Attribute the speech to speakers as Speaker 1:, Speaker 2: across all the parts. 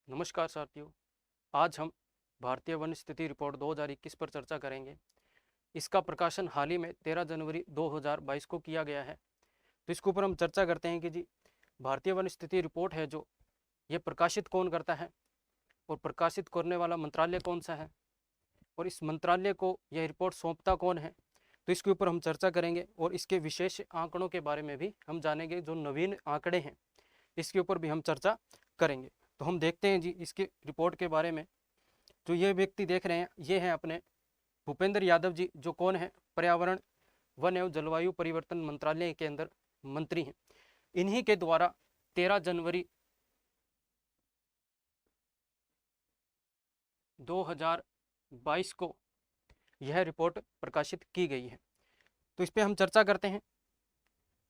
Speaker 1: नमस्कार साथियों। आज हम भारतीय वन स्थिति रिपोर्ट 2021 पर चर्चा करेंगे। इसका प्रकाशन हाल ही में 13 जनवरी 2022 को किया गया है। तो इसके ऊपर हम चर्चा करते हैं कि जी भारतीय वन स्थिति रिपोर्ट है जो ये प्रकाशित कौन करता है और प्रकाशित करने वाला मंत्रालय कौन सा है और इस मंत्रालय को यह रिपोर्ट सौंपता कौन है। तो इसके ऊपर हम चर्चा करेंगे और इसके विशेष आंकड़ों के बारे में भी हम जानेंगे। जो नवीन आंकड़े हैं इसके ऊपर भी हम चर्चा करेंगे। तो हम देखते हैं जी इसके रिपोर्ट के बारे में। जो ये व्यक्ति देख रहे हैं ये हैं अपने भूपेंद्र यादव जी, जो कौन है पर्यावरण वन एवं जलवायु परिवर्तन मंत्रालय के अंदर मंत्री हैं। इन्हीं के द्वारा 13 जनवरी 2022 को यह रिपोर्ट प्रकाशित की गई है। तो इस पर हम चर्चा करते हैं।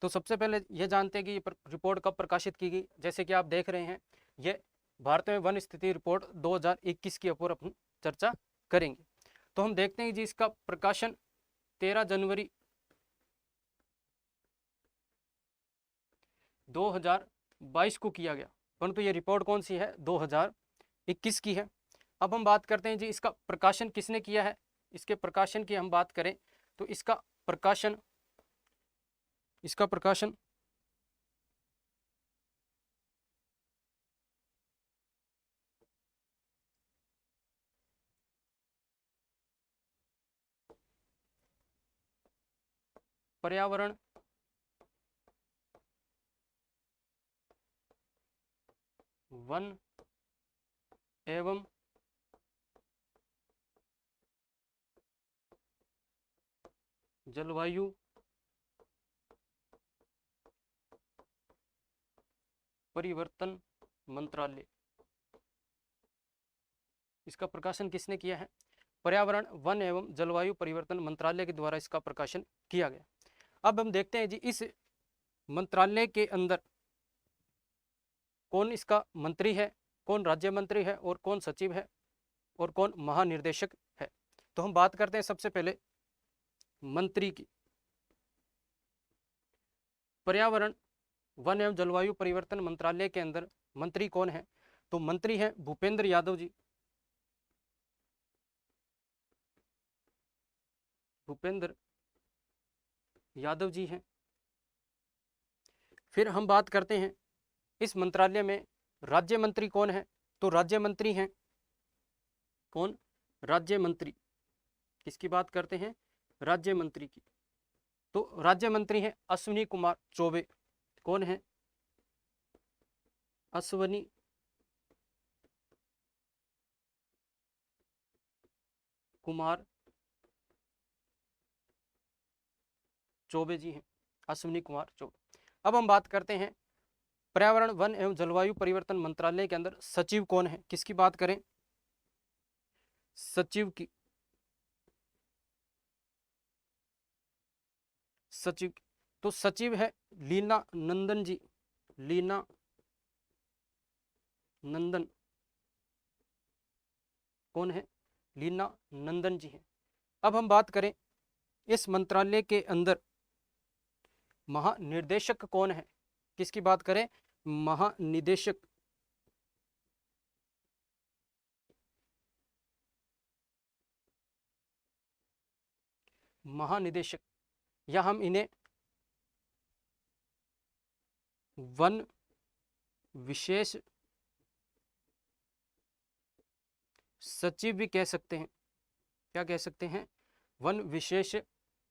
Speaker 1: तो सबसे पहले यह जानते हैं कि ये रिपोर्ट कब प्रकाशित की गई। जैसे कि आप देख रहे हैं ये भारत में वन स्थिति रिपोर्ट 2021 के ऊपर अपन चर्चा करेंगे। तो हम देखते हैं जी इसका प्रकाशन 13 जनवरी 2022 को किया गया, परंतु ये रिपोर्ट कौन सी है 2021 की है। अब हम बात करते हैं जी इसका प्रकाशन किसने किया है। इसके प्रकाशन की हम बात करें तो इसका प्रकाशन पर्यावरण वन एवं जलवायु परिवर्तन मंत्रालय, इसका प्रकाशन किसने किया है। पर्यावरण वन एवं जलवायु परिवर्तन मंत्रालय के द्वारा इसका प्रकाशन किया गया। अब हम देखते हैं जी इस मंत्रालय के अंदर कौन इसका मंत्री है, कौन राज्य मंत्री है और कौन सचिव है और कौन महानिर्देशक है। तो हम बात करते हैं सबसे पहले मंत्री की। पर्यावरण वन एवं जलवायु परिवर्तन मंत्रालय के अंदर मंत्री कौन है। तो मंत्री है भूपेंद्र यादव जी। भूपेंद्र यादव जी हैं। फिर हम बात करते हैं इस मंत्रालय में राज्य मंत्री कौन है। तो राज्य मंत्री हैं कौन, राज्य मंत्री किसकी बात करते हैं, राज्य मंत्री की। तो राज्य मंत्री हैं अश्विनी कुमार चौबे। कौन है, अश्विनी कुमार चौबे जी हैं, अश्विनी कुमार चौबे। अब हम बात करते हैं पर्यावरण वन एवं जलवायु परिवर्तन मंत्रालय के अंदर सचिव कौन है। किसकी बात करें, सचिव की। सचिव तो सचिव है लीना नंदन जी। लीना नंदन कौन है, लीना नंदन जी हैं। अब हम बात करें इस मंत्रालय के अंदर महानिदेशक कौन है। किसकी बात करें, महानिदेशक। महानिदेशक या हम इन्हें वन विशेष सचिव भी कह सकते हैं। क्या कह सकते हैं, वन विशेष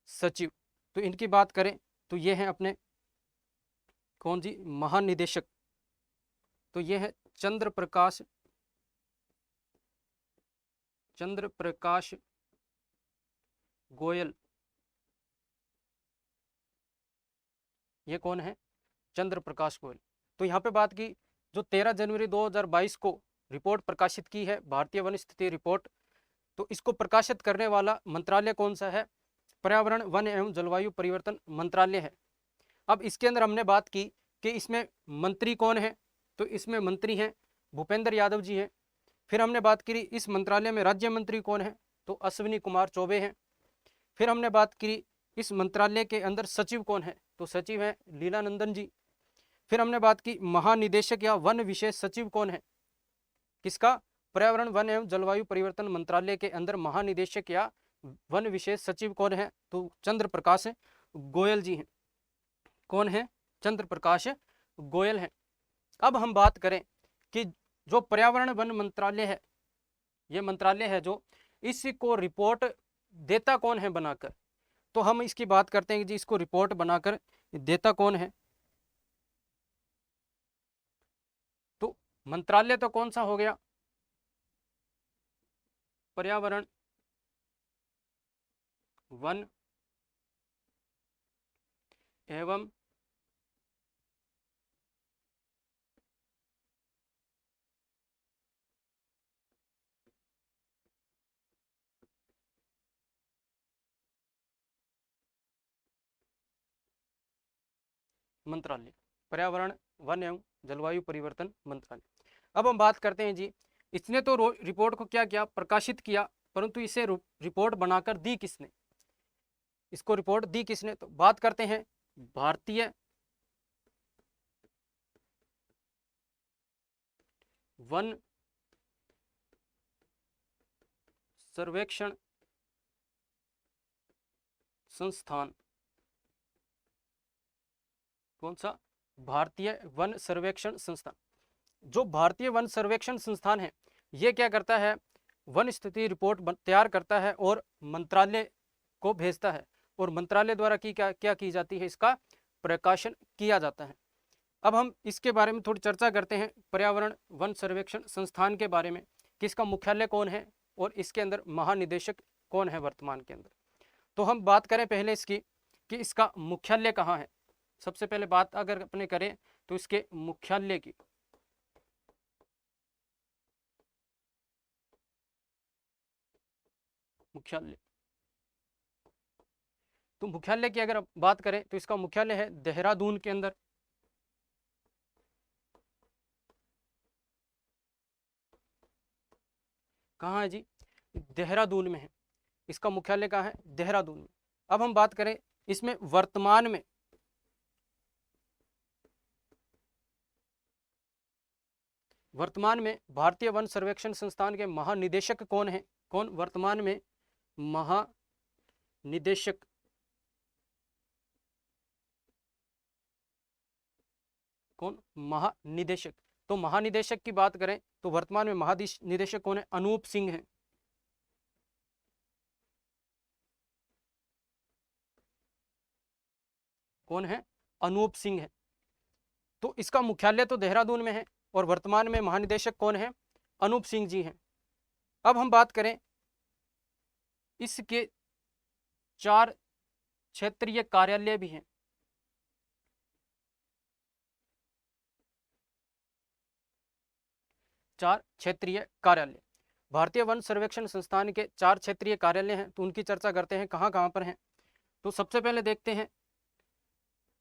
Speaker 1: सचिव। तो इनकी बात करें तो ये हैं अपने कौन जी, महानिदेशक। तो ये है चंद्र प्रकाश गोयल। ये कौन है, चंद्र प्रकाश गोयल। तो यहाँ पे बात की जो 13 जनवरी 2022 को रिपोर्ट प्रकाशित की है भारतीय वन स्थिति रिपोर्ट, तो इसको प्रकाशित करने वाला मंत्रालय कौन सा है, पर्यावरण वन एवं जलवायु परिवर्तन मंत्रालय है। अब इसके अंदर हमने बात की कि इसमें मंत्री कौन है। तो इसमें मंत्री हैं भूपेंद्र यादव जी हैं। फिर हमने बात की इस मंत्रालय में राज्य मंत्री कौन है, तो अश्विनी कुमार चौबे हैं। फिर हमने बात की इस मंत्रालय के अंदर सचिव कौन है, तो सचिव है लीला नंदन जी। फिर हमने बात की महानिदेशक या वन विशेष सचिव कौन है, किसका? पर्यावरण वन एवं जलवायु परिवर्तन मंत्रालय के अंदर महानिदेशक या वन विशेष सचिव कौन है? तो चंद्र प्रकाश गोयल जी हैं। कौन है? चंद्र प्रकाश गोयल है। अब हम बात करें कि जो पर्यावरण वन मंत्रालय है, ये मंत्रालय है जो इसको रिपोर्ट देता कौन है बनाकर, तो हम इसकी बात करते हैं कि जी इसको रिपोर्ट बनाकर देता कौन है। तो मंत्रालय तो कौन सा हो गया? पर्यावरण वन एवं मंत्रालय, पर्यावरण वन एवं जलवायु परिवर्तन मंत्रालय। अब हम बात करते हैं जी, इसने तो रिपोर्ट को क्या किया? प्रकाशित किया, परंतु इसे रिपोर्ट बनाकर दी किसने? इसको रिपोर्ट दी किसने? तो बात करते हैं भारतीय वन सर्वेक्षण संस्थान। कौन सा? भारतीय वन सर्वेक्षण संस्थान। जो भारतीय वन सर्वेक्षण संस्थान है, ये क्या करता है? वन स्थिति रिपोर्ट तैयार करता है और मंत्रालय को भेजता है, और मंत्रालय द्वारा क्या की जाती है? इसका प्रकाशन किया जाता है। अब हम इसके बारे में थोड़ी चर्चा करते हैं, पर्यावरण वन सर्वेक्षण संस्थान के बारे में, कि इसका मुख्यालय कौन है और इसके अंदर महानिदेशक कौन है वर्तमान के अंदर। तो हम बात करें पहले इसकी कि इसका मुख्यालय कहाँ है। सबसे पहले बात अगर अपने करें तो इसके मुख्यालय की, मुख्यालय, तो मुख्यालय की अगर बात करें तो इसका मुख्यालय है देहरादून के अंदर। कहाँ है जी? देहरादून में है। इसका मुख्यालय कहाँ है? देहरादून में। अब हम बात करें इसमें वर्तमान में भारतीय वन सर्वेक्षण संस्थान के महानिदेशक कौन है? कौन वर्तमान में महानिदेशक? कौन? महानिदेशक। तो महानिदेशक की बात करें तो वर्तमान में महानिदेशक कौन है? अनूप सिंह है। कौन है? अनूप सिंह है। तो इसका मुख्यालय तो देहरादून में है और वर्तमान में महानिदेशक कौन है? अनूप सिंह जी हैं। अब हम बात करें इसके 4 क्षेत्रीय कार्यालय भी हैं। 4 क्षेत्रीय कार्यालय, भारतीय वन सर्वेक्षण संस्थान के 4 क्षेत्रीय कार्यालय हैं। तो उनकी चर्चा करते हैं, कहाँ कहाँ पर हैं। तो सबसे पहले देखते हैं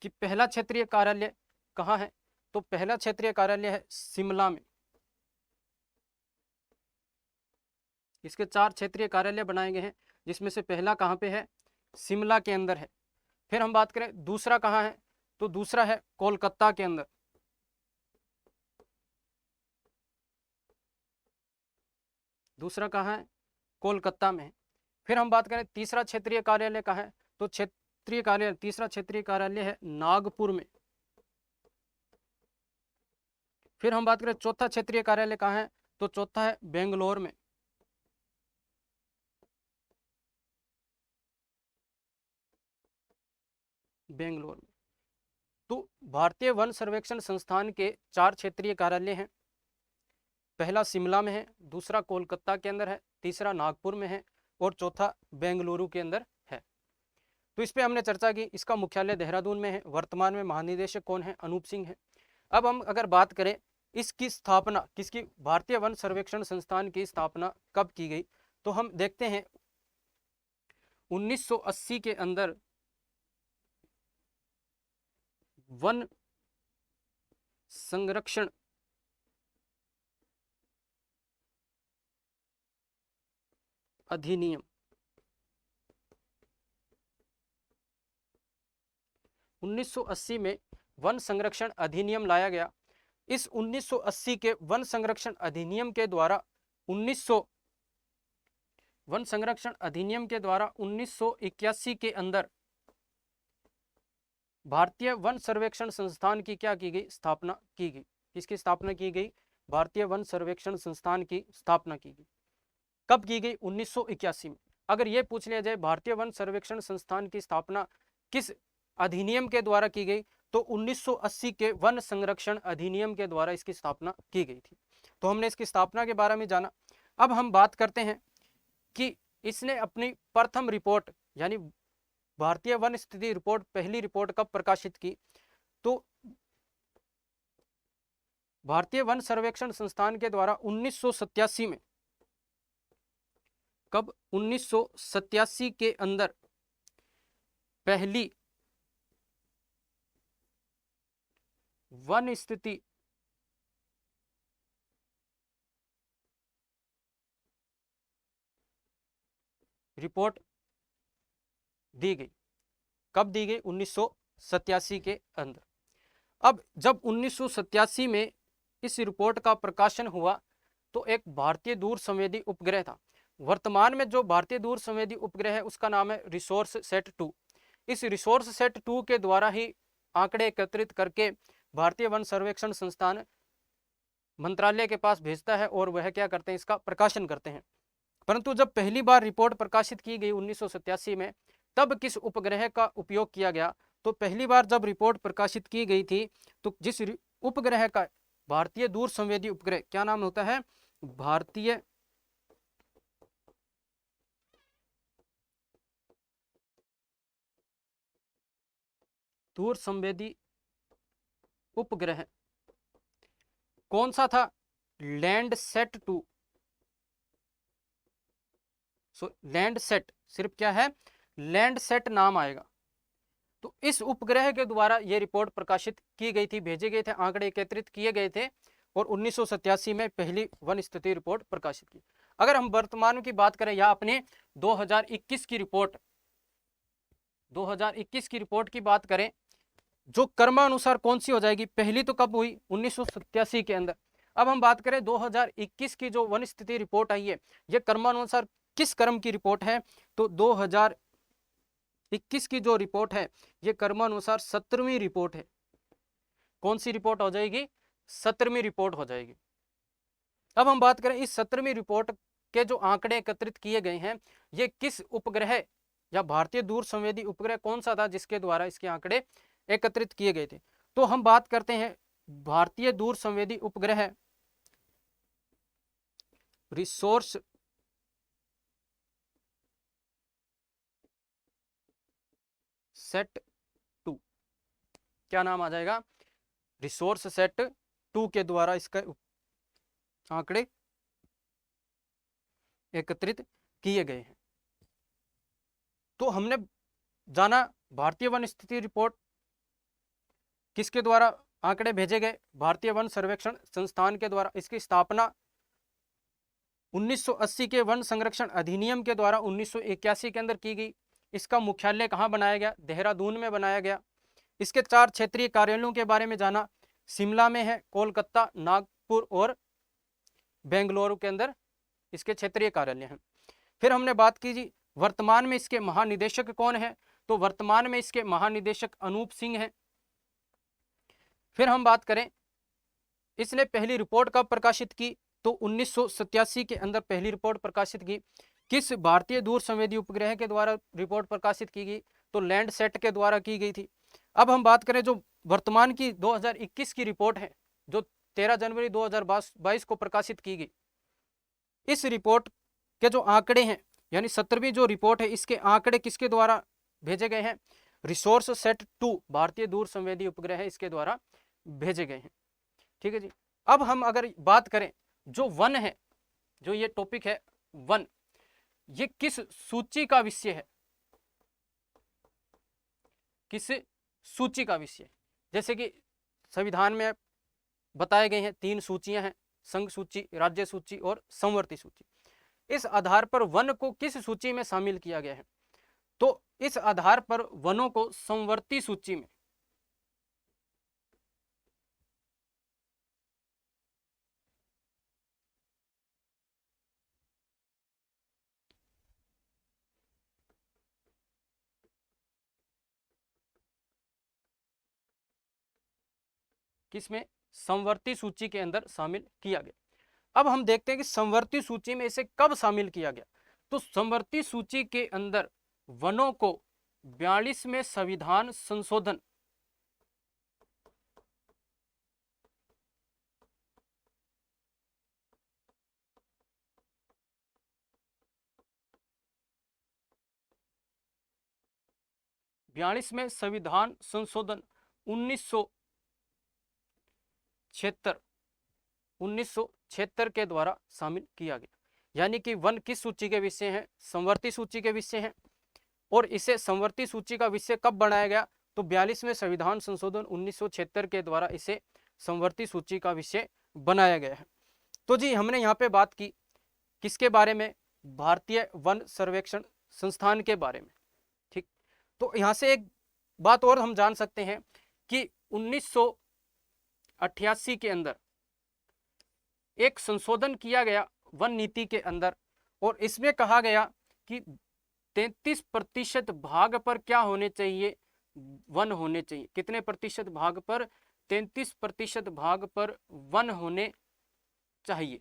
Speaker 1: कि पहला क्षेत्रीय कार्यालय कहाँ है। तो पहला क्षेत्रीय कार्यालय है शिमला में। इसके 4 क्षेत्रीय कार्यालय बनाए गए हैं, जिसमें से पहला कहाँ पे है? शिमला के अंदर है। फिर हम बात करें दूसरा कहाँ है, तो दूसरा है कोलकाता के अंदर। दूसरा कहाँ है? कोलकाता में है। फिर हम बात करें तीसरा क्षेत्रीय कार्यालय कहाँ है, तो तीसरा क्षेत्रीय कार्यालय है नागपुर में। फिर हम बात करें चौथा क्षेत्रीय कार्यालय कहाँ है, तो चौथा है बेंगलोर में। बेंगलोर में। तो भारतीय वन सर्वेक्षण संस्थान के 4 क्षेत्रीय कार्यालय हैं। पहला शिमला में है, दूसरा कोलकाता के अंदर है, तीसरा नागपुर में है और चौथा बेंगलुरु के अंदर है। तो इस पे हमने चर्चा की। इसका मुख्यालय देहरादून में है। वर्तमान में महानिदेशक कौन है? अनूप सिंह है। अब हम अगर बात करें इसकी स्थापना किसकी, भारतीय वन सर्वेक्षण संस्थान की स्थापना कब की गई, तो हम देखते हैं 1980 के अंदर वन संरक्षण अधिनियम 1980 में वन संरक्षण अधिनियम लाया गया। इस 1980 के वन संरक्षण अधिनियम के द्वारा 1981 के अंदर भारतीय वन सर्वेक्षण संस्थान की क्या की गई, स्थापना की गई। किसकी स्थापना की गई? भारतीय वन सर्वेक्षण संस्थान की स्थापना की गई। कब की गई? 1981 में। अगर यह पूछ लिया जाए भारतीय वन सर्वेक्षण संस्थान की स्थापना किस अधिनियम के द्वारा की गई, तो 1980 के वन संरक्षण अधिनियम के द्वारा इसकी स्थापना की गई थी। तो हमने इसकी स्थापना के बारे में जाना। अब हम बात करते हैं कि इसने अपनी प्रथम रिपोर्ट यानी भारतीय वन स्थिति रिपोर्ट, पहली रिपोर्ट कब प्रकाशित की, तो भारतीय वन सर्वेक्षण संस्थान के द्वारा 1987 में। कब? 1987 के अंदर पहली वन स्थिति रिपोर्ट दी गई। कब दी गई? 1987 के अंदर। अब जब 1987 में इस रिपोर्ट का प्रकाशन हुआ तो एक भारतीय दूर संवेदी उपग्रह था। वर्तमान में जो भारतीय दूर संवेदी उपग्रह है उसका नाम है रिसोर्स सेट 2। इस रिसोर्स सेट 2 के द्वारा ही आंकड़े एकत्रित करके भारतीय वन सर्वेक्षण संस्थान मंत्रालय के पास भेजता है और वह क्या करते हैं, इसका प्रकाशन करते हैं। परंतु जब पहली बार रिपोर्ट प्रकाशित की गई 1987 में, तब किस उपग्रह का उपयोग किया गया, तो पहली बार जब रिपोर्ट प्रकाशित की गई थी तो जिस उपग्रह का, भारतीय दूर संवेदी उपग्रह, क्या नाम होता है? भारतीय दूर संवेदी उपग्रह कौन सा था? लैंडसैट 2। लैंडसैट, सिर्फ क्या है? लैंडसैट नाम आएगा। तो इस उपग्रह के द्वारा यह रिपोर्ट प्रकाशित की गई थी, भेजे गए थे, आंकड़े एकत्रित किए गए थे और 1987 में पहली वन स्थिति रिपोर्ट प्रकाशित की। अगर हम वर्तमान की बात करें या अपने 2021 की रिपोर्ट, 2021 की रिपोर्ट की बात करें, जो क्रमानुसार कौन सी हो जाएगी? पहली तो कब हुई? 1987 के अंदर। अब हम बात करें 2021 की जो वन स्थिति रिपोर्ट आई है, यह क्रमानुसार किस क्रम की रिपोर्ट है? तो 2021 की जो रिपोर्ट है यह क्रमानुसार 17वीं रिपोर्ट है। कौन सी रिपोर्ट हो जाएगी? 17वीं रिपोर्ट हो जाएगी। अब हम बात करें इस 17वीं रिपोर्ट के जो आंकड़े एकत्रित किए गए हैं, ये किस उपग्रह या भारतीय दूर संवेदी उपग्रह कौन सा था जिसके द्वारा इसके आंकड़े एकत्रित किए गए थे? तो हम बात करते हैं भारतीय दूर संवेदी उपग्रह रिसोर्स सेट 2। क्या नाम आ जाएगा? रिसोर्स सेट 2 के द्वारा इसका आंकड़े एकत्रित किए गए हैं। तो हमने जाना भारतीय वन स्थिति रिपोर्ट किसके द्वारा आंकड़े भेजे गए? भारतीय वन सर्वेक्षण संस्थान के द्वारा। इसकी स्थापना 1980 के वन संरक्षण अधिनियम के द्वारा 1981 के अंदर की गई। इसका मुख्यालय कहाँ बनाया गया? देहरादून में बनाया गया। इसके 4 क्षेत्रीय कार्यालयों के बारे में जाना। शिमला में है, कोलकाता, नागपुर और बेंगलुरु के अंदर इसके क्षेत्रीय कार्यालय हैं। फिर हमने बात की जी वर्तमान में इसके महानिदेशक कौन है? तो वर्तमान में इसके महानिदेशक अनूप सिंह हैं। फिर हम बात करें इसने पहली रिपोर्ट कब प्रकाशित की? तो 1987 के अंदर पहली रिपोर्ट प्रकाशित की। किस भारतीय दूर संवेदी उपग्रह के द्वारा रिपोर्ट प्रकाशित की गई? तो लैंडसैट के द्वारा की गई थी। अब हम बात करें जो वर्तमान की 2021 की रिपोर्ट है, जो 13 जनवरी 2022 को प्रकाशित की गई। इस रिपोर्ट के जो आंकड़े हैं, यानी 17वीं जो रिपोर्ट है, इसके आंकड़े किसके द्वारा भेजे गए हैं? रिसोर्स सेट 2 भारतीय दूर संवेदी उपग्रह है, इसके द्वारा भेजे गए हैं। ठीक है जी। अब हम अगर बात करें जो वन है, जो ये टॉपिक है वन, ये किस सूची का विषय है? किस सूची का विषय? जैसे कि संविधान में बताए गए हैं 3 सूचियां हैं, संघ सूची, राज्य सूची और संवर्ती सूची। इस आधार पर वन को किस सूची में शामिल किया गया है? तो इस आधार पर वनों को संवर्ती सूची में, किसमें? समवर्ती सूची के अंदर शामिल किया गया। अब हम देखते हैं कि समवर्ती सूची में इसे कब शामिल किया गया। तो समवर्ती सूची के अंदर वनों को 42वें संविधान संशोधन 42वें संविधान संशोधन 1976 के द्वारा शामिल किया गया। यानी कि वन किस सूची के विषय हैं? समवर्ती सूची के विषय हैं। और इसे समवर्ती सूची का विषय कब बनाया गया? तो 42वें संविधान संशोधन 1976 के द्वारा इसे समवर्ती सूची का विषय बनाया गया है। तो जी हमने यहाँ पे बात की किसके बारे में? भारतीय वन सर्वेक्षण संस्थान के बारे में। ठीक, तो यहाँ से एक बात और हम जान सकते हैं कि 1988 के अंदर एक संशोधन किया गया वन नीति के अंदर, और इसमें कहा गया कि 33% भाग पर क्या होने चाहिए? वन होने चाहिए। कितने प्रतिशत भाग पर? 33% भाग पर वन होने चाहिए।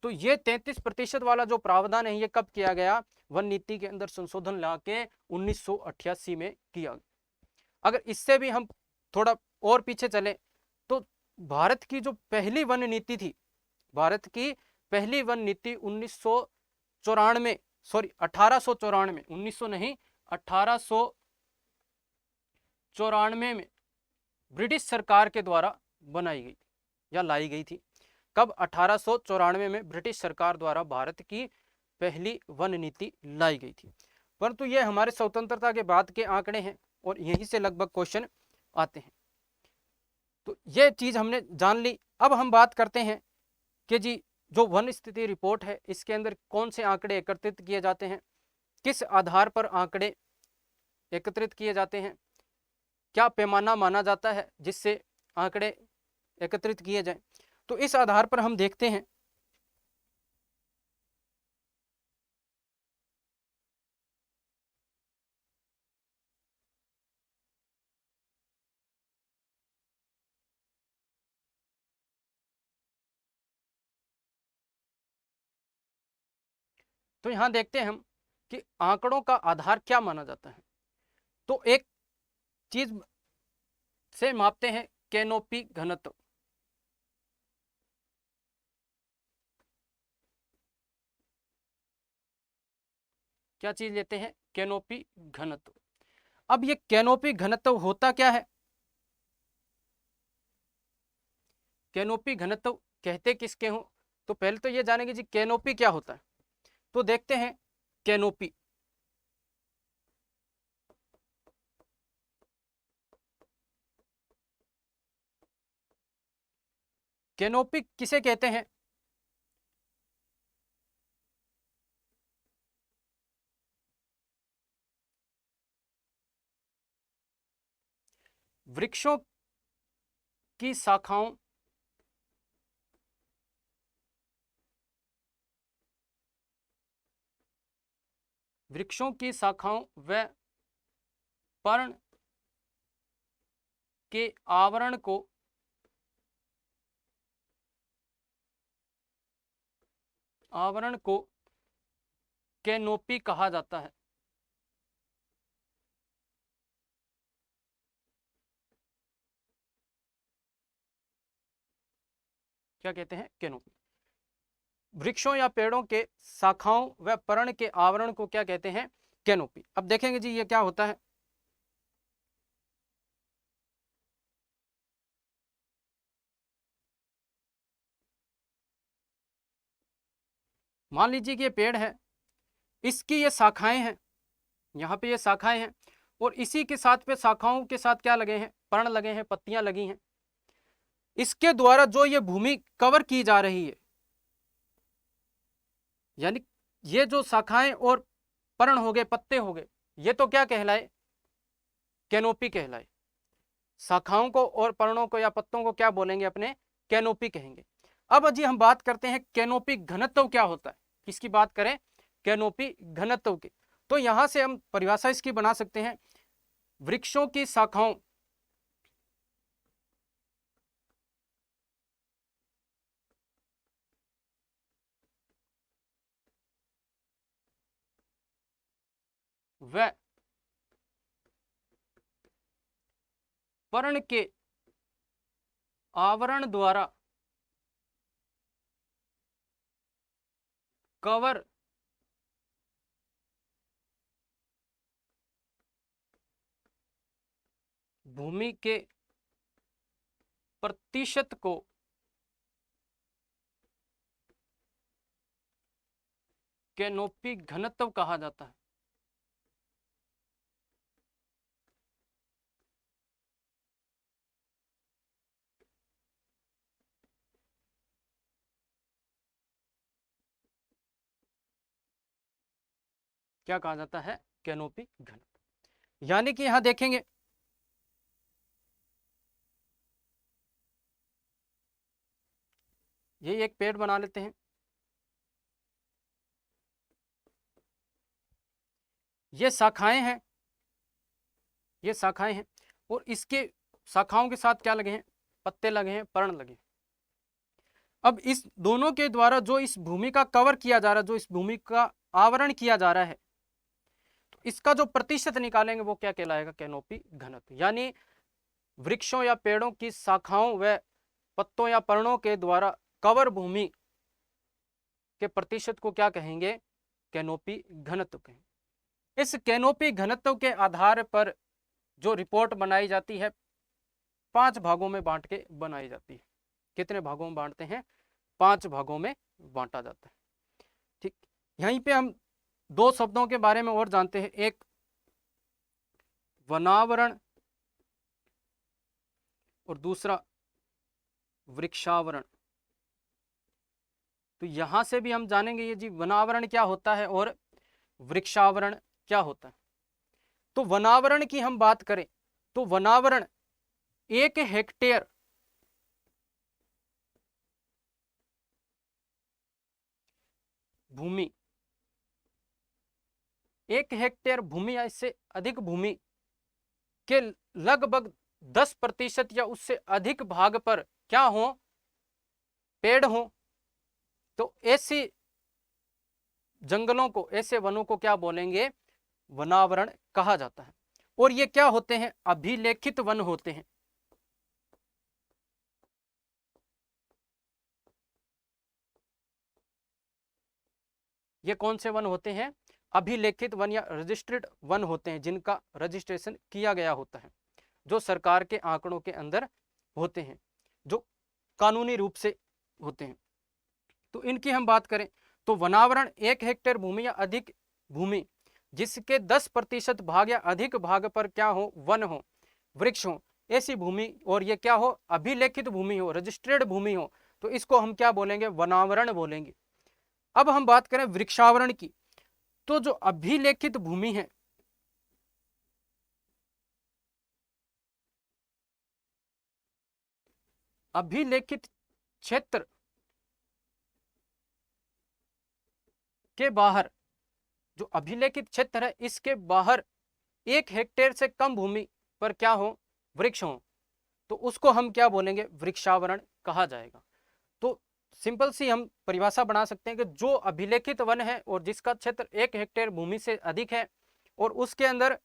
Speaker 1: तो ये 33% वाला जो प्रावधान है ये कब किया गया? वन नीति के अंदर संशोधन लाके 1988 में किया गया। अगर इससे भी हम थोड़ा और पीछे चले तो भारत की जो पहली वन नीति थी, भारत की पहली वन नीति 1894 1900 नहीं 1894 में ब्रिटिश सरकार के द्वारा बनाई गई या लाई गई थी। कब? 1894 में ब्रिटिश सरकार द्वारा भारत की पहली वन नीति लाई गई थी। परंतु ये हमारे स्वतंत्रता के बाद के आंकड़े हैं और यहीं से लगभग क्वेश्चन आते हैं। तो ये चीज हमने जान ली। अब हम बात करते हैं कि जी जो वन स्थिति रिपोर्ट है इसके अंदर कौन से आंकड़े एकत्रित किए जाते हैं, किस आधार पर आंकड़े एकत्रित किए जाते हैं, क्या पैमाना माना जाता है जिससे आंकड़े एकत्रित किए जाएं। तो इस आधार पर हम देखते हैं तो यहां देखते हैं हम कि आंकड़ों का आधार क्या माना जाता है। तो एक चीज से मापते हैं कैनोपी घनत्व। क्या चीज लेते हैं? कैनोपी घनत्व। अब ये कैनोपी घनत्व होता क्या है? कैनोपी घनत्व कहते किसके हो? तो पहले तो ये जानेंगे जी कैनोपी क्या होता है। तो देखते हैं कैनोपी। कैनोपी किसे कहते हैं? वृक्षों की शाखाओं व पर्ण के आवरण को कैनोपी कहा जाता है। क्या कहते हैं? कैनोपी। वृक्षों या पेड़ों के शाखाओं व पर्ण के आवरण को क्या कहते हैं? कैनोपी। अब देखेंगे जी ये क्या होता है। मान लीजिए कि ये पेड़ है, इसकी ये शाखाएं हैं, यहाँ पे ये शाखाएं हैं और इसी के साथ पे शाखाओं के साथ क्या लगे हैं? पर्ण लगे हैं, पत्तियां लगी हैं। इसके द्वारा जो ये भूमि कवर की जा रही है, यानी ये जो शाखाएं और पर्ण हो गए, पत्ते हो गए, ये तो क्या कहलाए? कैनोपी कहलाए। शाखाओं को और पर्णों को या पत्तों को क्या बोलेंगे? अपने कैनोपी कहेंगे। अब जी हम बात करते हैं कैनोपी घनत्व क्या होता है। किसकी बात करें? कैनोपी घनत्व की। तो यहां से हम परिभाषा इसकी बना सकते हैं, वृक्षों की शाखाओं व पर्ण के आवरण द्वारा कवर भूमि के प्रतिशत को कैनोपी घनत्व कहा जाता है। क्या कहा जाता है? कैनोपी घनत्व। यानी कि यहां देखेंगे ये एक पेड़ बना लेते हैं, ये शाखाएं हैं, ये शाखाएं हैं और इसके शाखाओं के साथ क्या लगे हैं? पत्ते लगे हैं, पर्ण लगे हैं। अब इस दोनों के द्वारा जो इस भूमि का कवर किया जा रहा है, जो इस भूमि का आवरण किया जा रहा है, तो इसका जो प्रतिशत निकालेंगे वो क्या कहलाएगा? कैनोपी घनत्व। यानी वृक्षों या पेड़ों की शाखाओं व पत्तों या पर्णों के द्वारा कवर भूमि के प्रतिशत को क्या कहेंगे? कैनोपी घनत्व कहेंगे। इस कैनोपी घनत्व के आधार पर जो रिपोर्ट बनाई जाती है 5 भागों में बांट के बनाई जाती है। कितने भागों में बांटते हैं? 5 भागों में बांटा जाता है। ठीक, यहीं पे हम 2 शब्दों के बारे में और जानते हैं, एक वनावरण और दूसरा वृक्षावरण। तो यहां से भी हम जानेंगे ये जी वनावरण क्या होता है और वृक्षावरण क्या होता है। तो वनावरण की हम बात करें तो वनावरण 1 हेक्टेयर भूमि, 1 हेक्टेयर भूमि या इससे अधिक भूमि के लगभग 10% या उससे अधिक भाग पर क्या हो? पेड़ हो। तो ऐसी जंगलों को, ऐसे वनों को क्या बोलेंगे? वनावरण कहा जाता है। और ये क्या होते हैं? अभिलेखित वन होते हैं। ये कौन से वन होते हैं? अभिलेखित वन या रजिस्टर्ड वन होते हैं, जिनका रजिस्ट्रेशन किया गया होता है, जो सरकार के आंकड़ों के अंदर होते हैं, जो कानूनी रूप से होते हैं। तो इनकी हम बात करें तो वनावरण 1 हेक्टेयर भूमि या अधिक भूमि जिसके 10% भाग या अधिक भाग पर क्या हो? वन हो, वृक्ष हो, ऐसी भूमि, और ये क्या हो? अभिलेखित भूमि हो, रजिस्टर्ड भूमि हो, तो इसको हम क्या बोलेंगे? वनावरण बोलेंगे। अब हम बात करें वृक्षावरण की, तो जो अभिलेखित भूमि है, अभिलेखित क्षेत्र के बाहर, जो अभिलेखित क्षेत्र है इसके बाहर 1 हेक्टेयर से कम भूमि पर क्या हो? वृक्ष हो, तो उसको हम क्या बोलेंगे? वृक्षावरण कहा जाएगा। तो सिंपल सी हम परिभाषा बना सकते हैं कि जो अभिलेखित वन है और जिसका क्षेत्र 1 हेक्टेयर भूमि से अधिक है और उसके अंदर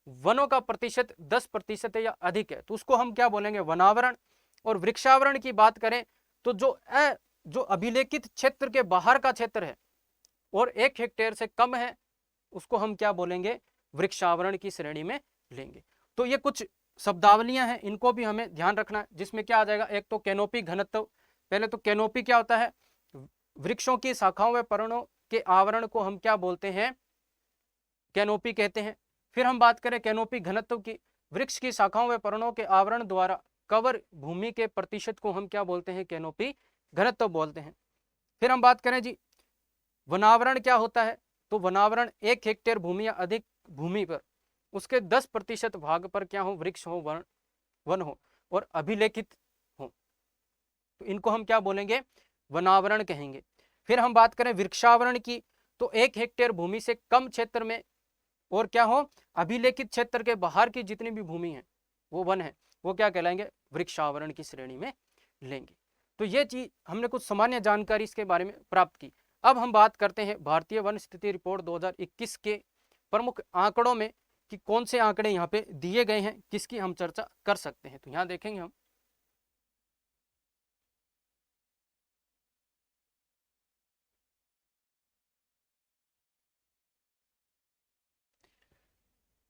Speaker 1: वनों का प्रतिशत 10% है या अधिक है, तो उसको हम क्या बोलेंगे? वनावरण। और वृक्षावरण की बात करें तो जो अभिलेखित क्षेत्र के बाहर का क्षेत्र है और 1 हेक्टेयर से कम है, उसको हम क्या बोलेंगे? वृक्षावरण की श्रेणी में लेंगे। तो ये कुछ शब्दावलियां हैं, इनको भी हमें ध्यान रखना है, जिसमें क्या आ जाएगा? एक तो कैनोपी घनत्व। पहले तो कैनोपी क्या होता है? वृक्षों की शाखाओं व पर्णों के आवरण को हम क्या बोलते हैं? कैनोपी कहते हैं। फिर हम बात करें कैनोपी घनत्व की, वृक्ष की शाखाओं व पर्णों के आवरण द्वारा कवर भूमि के प्रतिशत को हम क्या बोलते हैं? कैनोपी घनत्व बोलते हैं। फिर हम बात करें जी वनावरण क्या होता है, तो वनावरण 1 हेक्टेयर भूमि या अधिक भूमि पर उसके 10% भाग पर क्या हो? वृक्ष हो, वन हो और अभिलेखित हो, तो इनको हम क्या बोलेंगे? वनावरण कहेंगे। फिर हम बात करें वृक्षावरण की, तो 1 हेक्टेयर भूमि से कम क्षेत्र में और क्या हो? अभिलेखित क्षेत्र के बाहर की जितनी भी भूमि है वो वन है, वो क्या कहलाएंगे? वृक्षावरण की श्रेणी में लेंगे। तो ये चीज हमने कुछ सामान्य जानकारी इसके बारे में प्राप्त की। अब हम बात करते हैं भारतीय वन स्थिति रिपोर्ट 2021 के प्रमुख आंकड़ों में कि कौन से आंकड़े यहाँ पे दिए गए हैं, किसकी हम चर्चा कर सकते हैं। तो यहाँ देखेंगे हम,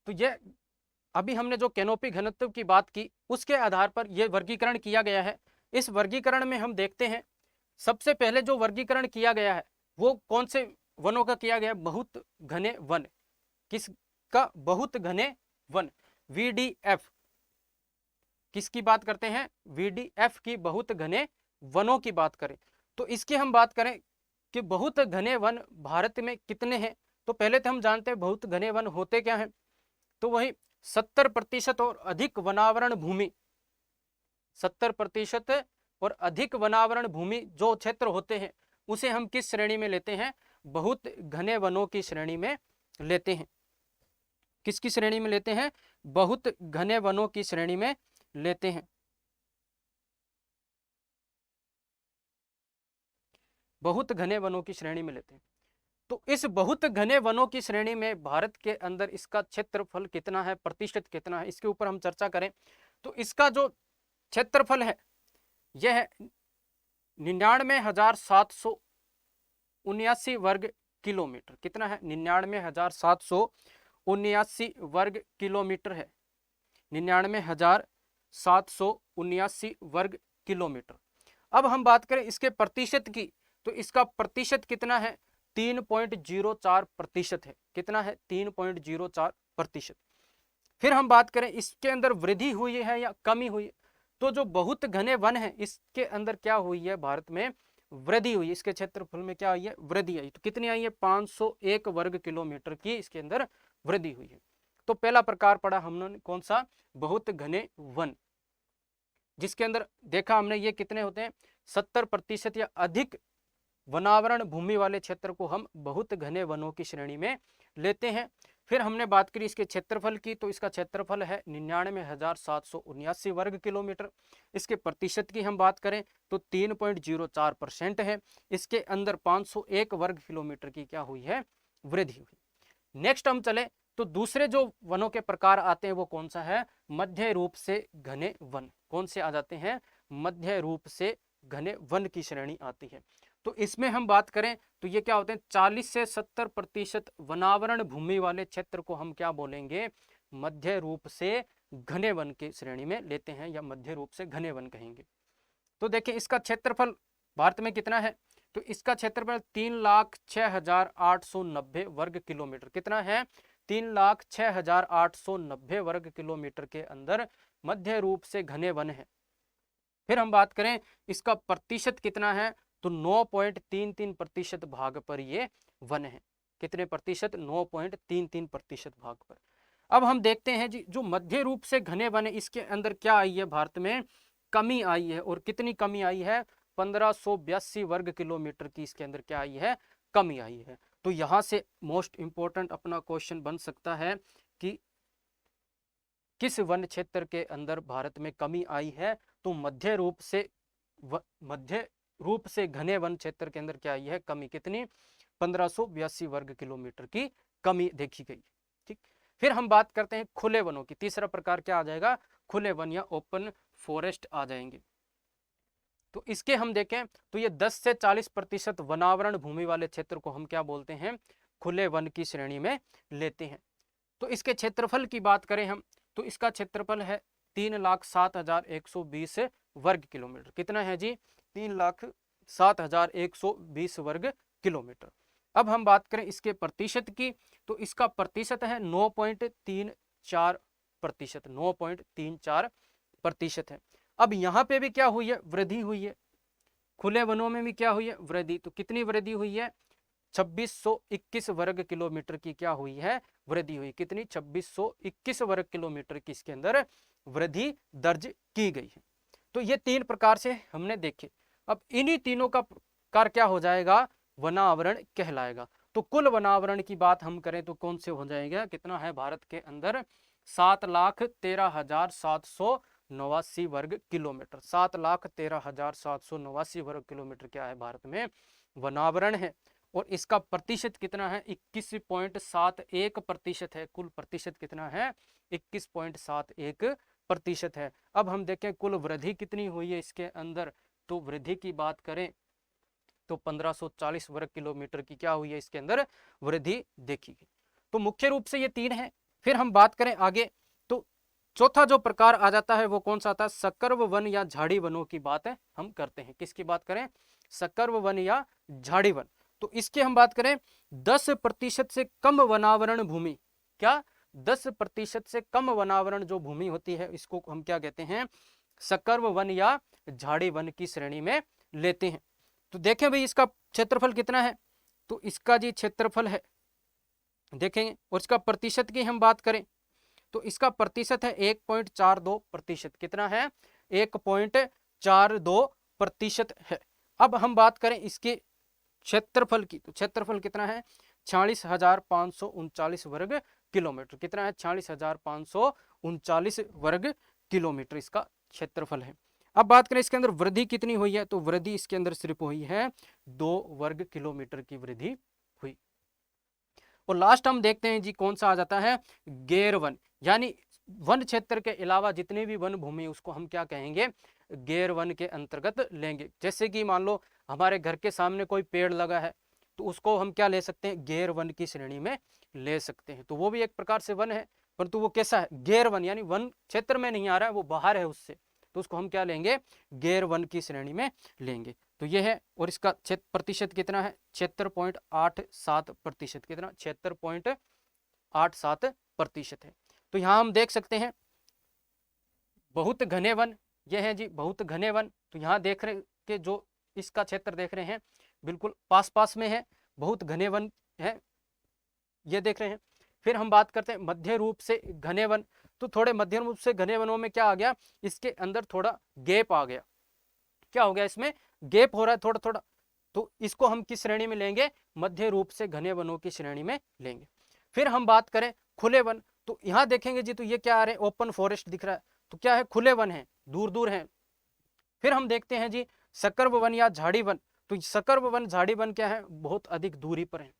Speaker 1: तो ये अभी हमने जो कैनोपी घनत्व की बात की उसके आधार पर यह वर्गीकरण किया गया है। इस वर्गीकरण में हम देखते हैं सबसे पहले जो वर्गीकरण किया गया है वो कौन से वनों का किया गया है, बहुत घने वन। किसका? बहुत घने वन, VDF। किसकी बात करते हैं? VDF की, बहुत घने वनों की बात करें। तो इसकी हम बात करें कि बहुत घने वन भारत में कितने हैं, तो पहले तो हम जानते हैं बहुत घने वन होते क्या हैं। तो वही 70% और अधिक वनावरण भूमि, 70% और अधिक वनावरण भूमि जो क्षेत्र होते हैं उसे हम किस श्रेणी में लेते हैं? बहुत घने वनों की श्रेणी में लेते हैं। किसकी श्रेणी में लेते हैं? बहुत घने वनों की श्रेणी में लेते हैं। बहुत घने वनों की श्रेणी में लेते हैं। तो इस बहुत घने वनों की श्रेणी में भारत के अंदर इसका क्षेत्रफल कितना है, प्रतिशत कितना है, इसके ऊपर हम चर्चा करें तो इसका जो क्षेत्रफल है यह है 99,779 वर्ग किलोमीटर। कितना है? 99,779 वर्ग किलोमीटर है। 99,779 वर्ग किलोमीटर। अब हम बात करें इसके प्रतिशत की, तो इसका प्रतिशत कितना है? 3.04% है। कितना है? 3.04%। फिर हम बात करें इसके अंदर वृद्धि हुई है या कमी हुई है, तो जो बहुत घने वन है इसके अंदर क्या हुई है? भारत में वृद्धि हुई। इसके क्षेत्रफल में क्या आई है? वृद्धि आई। तो कितनी आई है? 501 वर्ग किलोमीटर की इसके अंदर वृद्धि हुई है। तो पहला प्रकार पड़ा हमने कौन सा? बहुत घने वन, जिसके अंदर देखा हमने ये कितने होते हैं? 70% या अधिक वनावरण भूमि वाले क्षेत्र को हम बहुत घने वनों की श्रेणी में लेते हैं। फिर हमने बात करी इसके क्षेत्रफल की, तो इसका क्षेत्रफल है 99,779 वर्ग किलोमीटर। इसके प्रतिशत की हम बात करें तो 3.04% है। इसके अंदर 501 वर्ग किलोमीटर की क्या हुई है? वृद्धि हुई। नेक्स्ट हम चले तो दूसरे जो वनों के प्रकार आते हैं वो कौन सा है? मध्य रूप से घने वन। कौन से आ जाते हैं? मध्य रूप से घने वन की श्रेणी आती है। तो इसमें हम बात करें तो ये क्या होते हैं? 40 से 70% वनावरण भूमि वाले क्षेत्र को हम क्या बोलेंगे? मध्य रूप से घने वन की श्रेणी में लेते हैं या मध्य रूप से घने वन कहेंगे। तो देखिए इसका क्षेत्रफल भारत में कितना है? तो इसका क्षेत्रफल 3,06,890 वर्ग किलोमीटर। कितना है? 3,06,890 वर्ग किलोमीटर के अंदर मध्य रूप से घने वन है। फिर हम बात करें इसका प्रतिशत कितना है, तो 9.33% भाग पर ये वन है। कितने प्रतिशत? 9.33% भाग पर। अब हम देखते हैं जी जो मध्य रूप से घने वन है इसके अंदर क्या आई है? भारत में कमी आई है। और कितनी कमी आई है? 1582 वर्ग किलोमीटर की इसके अंदर क्या आई है? कमी आई है। तो यहां से मोस्ट इंपॉर्टेंट अपना क्वेश्चन बन सकता है कि किस वन क्षेत्र के अंदर भारत में कमी आई है? तो मध्य रूप से घने वन क्षेत्र के अंदर क्या आई है? कमी। कितनी? 1582 वर्ग किलोमीटर की कमी देखी गई। ठीक। फिर हम बात करते हैं खुले वनों की। तीसरा प्रकार क्या आ जाएगा? खुले वन या ओपन फॉरेस्ट आ जाएंगे। तो इसके हम देखें तो ये 10 से 40% वनावरण भूमि वाले क्षेत्र को हम क्या बोलते हैं? खुले वन की श्रेणी में लेते हैं। तो इसके क्षेत्रफल की बात करें हम तो इसका क्षेत्रफल है 3,07,120 वर्ग किलोमीटर। कितना है जी? 3,07,120 वर्ग किलोमीटर। अब हम बात करें इसके प्रतिशत की, तो इसका प्रतिशत है 9.34%। 9.34% है। अब यहाँ पे भी क्या हुई है? वृद्धि हुई है। खुले वनों में भी क्या हुई है? वृद्धि। तो कितनी वृद्धि हुई है? 2621 वर्ग किलोमीटर की क्या हुई है? वृद्धि हुई। कितनी? 2621 वर्ग किलोमीटर की इसके अंदर वृद्धि दर्ज की गई है। तो ये तीन प्रकार से हमने देखे। अब इन्हीं तीनों का प्रकार क्या हो जाएगा? वनावरण कहलाएगा। तो कुल वनावरण की बात हम करें तो कौन से हो जाएगा? कितना है भारत के अंदर? 7,13,789 वर्ग किलोमीटर। 7,13,789 वर्ग किलोमीटर क्या है? भारत में वनावरण है। और इसका प्रतिशत कितना है 21.71% है। कुल प्रतिशत कितना है 21.71% है। अब हम देखें कुल वृद्धि कितनी हुई है इसके अंदर, तो वृद्धि की बात करें तो 1540 वर्ग किलोमीटर की क्या हुई है इसके अंदर वृद्धि देखी गई। तो मुख्य रूप से ये 3 है। फिर हम बात करें आगे तो चौथा जो प्रकार आ जाता है वो कौन सा आता है, सकर्व वन या झाड़ी वनों की बात है हम करते हैं। किसकी बात करें, सकर्व वन या झाड़ी वन। तो इसकी हम बात करें 10% से कम वनावरण भूमि, क्या 10% से कम वनावरण जो भूमि होती है इसको हम क्या कहते हैं, सकर्व वन या झाड़ी वन की श्रेणी में लेते हैं। तो देखें भाई इसका क्षेत्रफल कितना है, तो इसका जी क्षेत्रफल है देखेंगे, और इसका प्रतिशत की हम बात करें तो इसका प्रतिशत है 1.42%। कितना है 1.42% है। अब हम बात करें इसके क्षेत्रफल की, तो क्षेत्रफल कितना है 46,539 वर्ग किलोमीटर। कितना है 46,539 वर्ग किलोमीटर इसका क्षेत्रफल है। अब बात करें इसके अंदर वृद्धि कितनी हुई है, तो वृद्धि इसके अंदर सिर्फ हुई है 2 वर्ग किलोमीटर की वृद्धि हुई। और लास्ट हम देखते हैं जी कौन सा आ जाता है, गैर वन, यानी वन क्षेत्र के अलावा जितने भी वन भूमि उसको हम क्या कहेंगे, गैर वन के अंतर्गत लेंगे। जैसे कि मान लो हमारे घर के सामने कोई पेड़ लगा है तो उसको हम क्या ले सकते हैं, गैर वन की श्रेणी में ले सकते हैं। तो वो भी एक प्रकार से वन है, परंतु वो कैसा है, गैर वन, यानी वन क्षेत्र में नहीं आ रहा है, वो बाहर है उससे, तो उसको हम क्या लेंगे, गैर वन की श्रेणी में लेंगे। तो ये है, और इसका प्रतिशत कितना है 76.87%। कितना 76.87% है। तो यहाँ हम देख सकते हैं बहुत घने वन, ये है जी बहुत घने वन। तो यहाँ देख रहे कि जो इसका क्षेत्र देख रहे हैं बिल्कुल पास पास में है, बहुत घने वन है, ये देख रहे हैं। फिर हम बात करते हैं मध्य रूप से घने वन, तो थोड़े मध्यम रूप से घने वनों में क्या आ गया, इसके अंदर थोड़ा गैप आ गया। क्या हो गया, इसमें गैप हो रहा है थोड़ा थोड़ा, तो इसको हम किस श्रेणी में लेंगे, मध्य रूप से घने वनों की श्रेणी में लेंगे। फिर हम बात करें खुले वन, तो यहां देखेंगे जी, तो ये क्या आ रहे हैं, ओपन फॉरेस्ट दिख रहा है, तो क्या है, खुले वन है, दूर दूर है। फिर हम देखते हैं जी सकर्व वन या झाड़ी वन, तो सकर्व वन झाड़ी वन क्या है, बहुत अधिक दूरी पर है।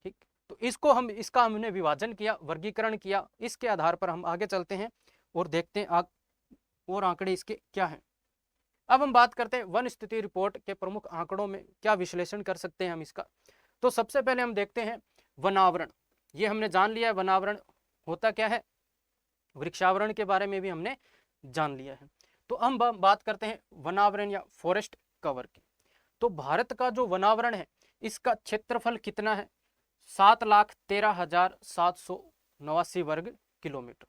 Speaker 1: ठीक, तो इसको हम इसका हमने विभाजन किया, वर्गीकरण किया, इसके आधार पर हम आगे चलते हैं और देखते हैं और आंकड़े इसके क्या है। अब हम बात करते हैं वन स्थिति रिपोर्ट के प्रमुख आंकड़ों में क्या विश्लेषण कर सकते हैं हम इसका। तो सबसे पहले हम देखते हैं वनावरण, ये हमने जान लिया है वनावरण होता क्या है, वृक्षावरण के बारे में भी हमने जान लिया है। तो हम बात करते हैं वनावरण या फॉरेस्ट कवर की। तो भारत का जो वनावरण है इसका क्षेत्रफल कितना है, 7,13,789 वर्ग किलोमीटर।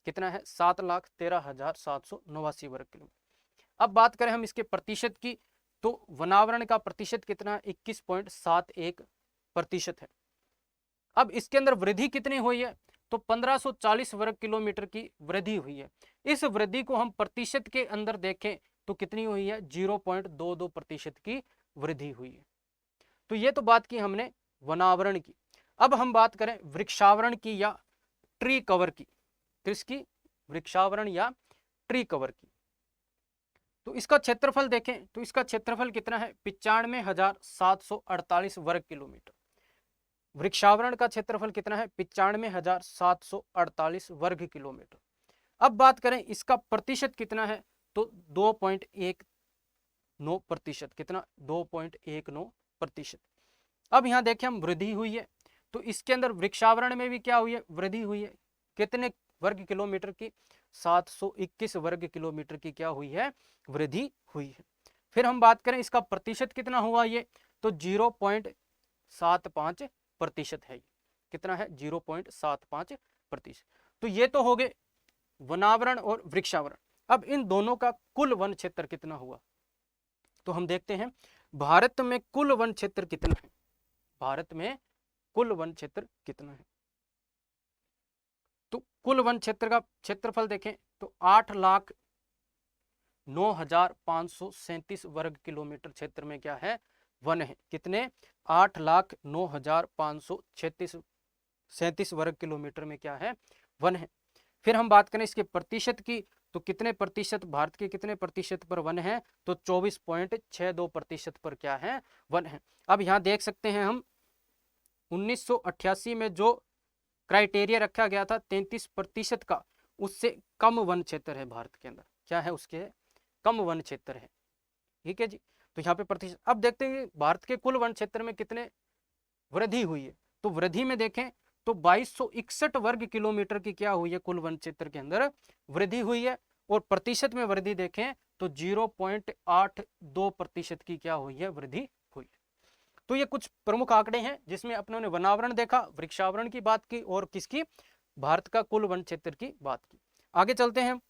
Speaker 1: कितना है 7,13,789 वर्ग किलोमीटर। अब बात करें हम इसके प्रतिशत की, तो वनावरण का प्रतिशत कितना है 21.71% है। अब इसके अंदर वृद्धि कितनी हुई है, तो 1540 वर्ग किलोमीटर की वृद्धि हुई है। इस वृद्धि को हम प्रतिशत के अंदर देखें तो कितनी हुई है, 0.22% की वृद्धि हुई है। तो ये तो बात की हमने वनावरण की। अब हम बात करें वृक्षावरण की या ट्री कवर की। किसकी, वृक्षावरण या ट्री कवर की। तो इसका क्षेत्रफल देखें तो इसका क्षेत्रफल कितना है 95,748 वर्ग किलोमीटर। वृक्षावरण का क्षेत्रफल कितना है 95,748 वर्ग किलोमीटर। अब बात करें इसका प्रतिशत कितना है, तो 2.19%। कितना 2.19%। अब यहाँ देखें हम वृद्धि हुई है, तो इसके अंदर वृक्षावरण में भी क्या हुई है, वृद्धि हुई है। कितने वर्ग किलोमीटर की, 721 वर्ग किलोमीटर की क्या हुई है, वृद्धि हुई है। फिर हम बात करें इसका प्रतिशत कितना हुआ ये, तो 0.75% है। कितना है 0.75%। तो ये तो हो गए वनावरण और वृक्षावरण। अब इन दोनों का कुल वन क्षेत्र कितना हुआ, तो हम देखते हैं भारत में कुल वन क्षेत्र कितना है, भारत में कुल वन क्षेत्र कितना है। तो कुल वन क्षेत्र का क्षेत्रफल देखें तो 8,09,537 वर्ग किलोमीटर क्षेत्र में क्या है, वन है। कितने, 8,09,537 वर्ग किलोमीटर में क्या है, वन है। फिर हम बात करें इसके प्रतिशत की, तो कितने प्रतिशत, भारत के कितने प्रतिशत पर वन है? तो 24.62% पर क्या है? वन है। अब यहाँ देख सकते हैं हम 1988 में जो क्राइटेरिया रखा गया था 33% का, उससे कम वन क्षेत्र है भारत के अंदर। क्या है? उसके कम वन क्षेत्र है। ठीक है जी। तो यहाँ पे प्रतिशत, अब देखते हैं भारत के कुल वन क्षेत्र में कितने वृद्धि हुई है। तो वृद्धि में देखें तो 2261 वर्ग किलोमीटर की क्या हुई है? कुल वन क्षेत्र के अंदर वृद्धि हुई है। और प्रतिशत में वृद्धि देखें तो 0.82% की क्या हुई है? वृद्धि हुई है। तो ये कुछ प्रमुख आंकड़े हैं जिसमें अपनों ने वनावरण देखा, वृक्षावरण की बात की और किसकी? भारत का कुल वन क्षेत्र की बात की। आगे चलते हैं।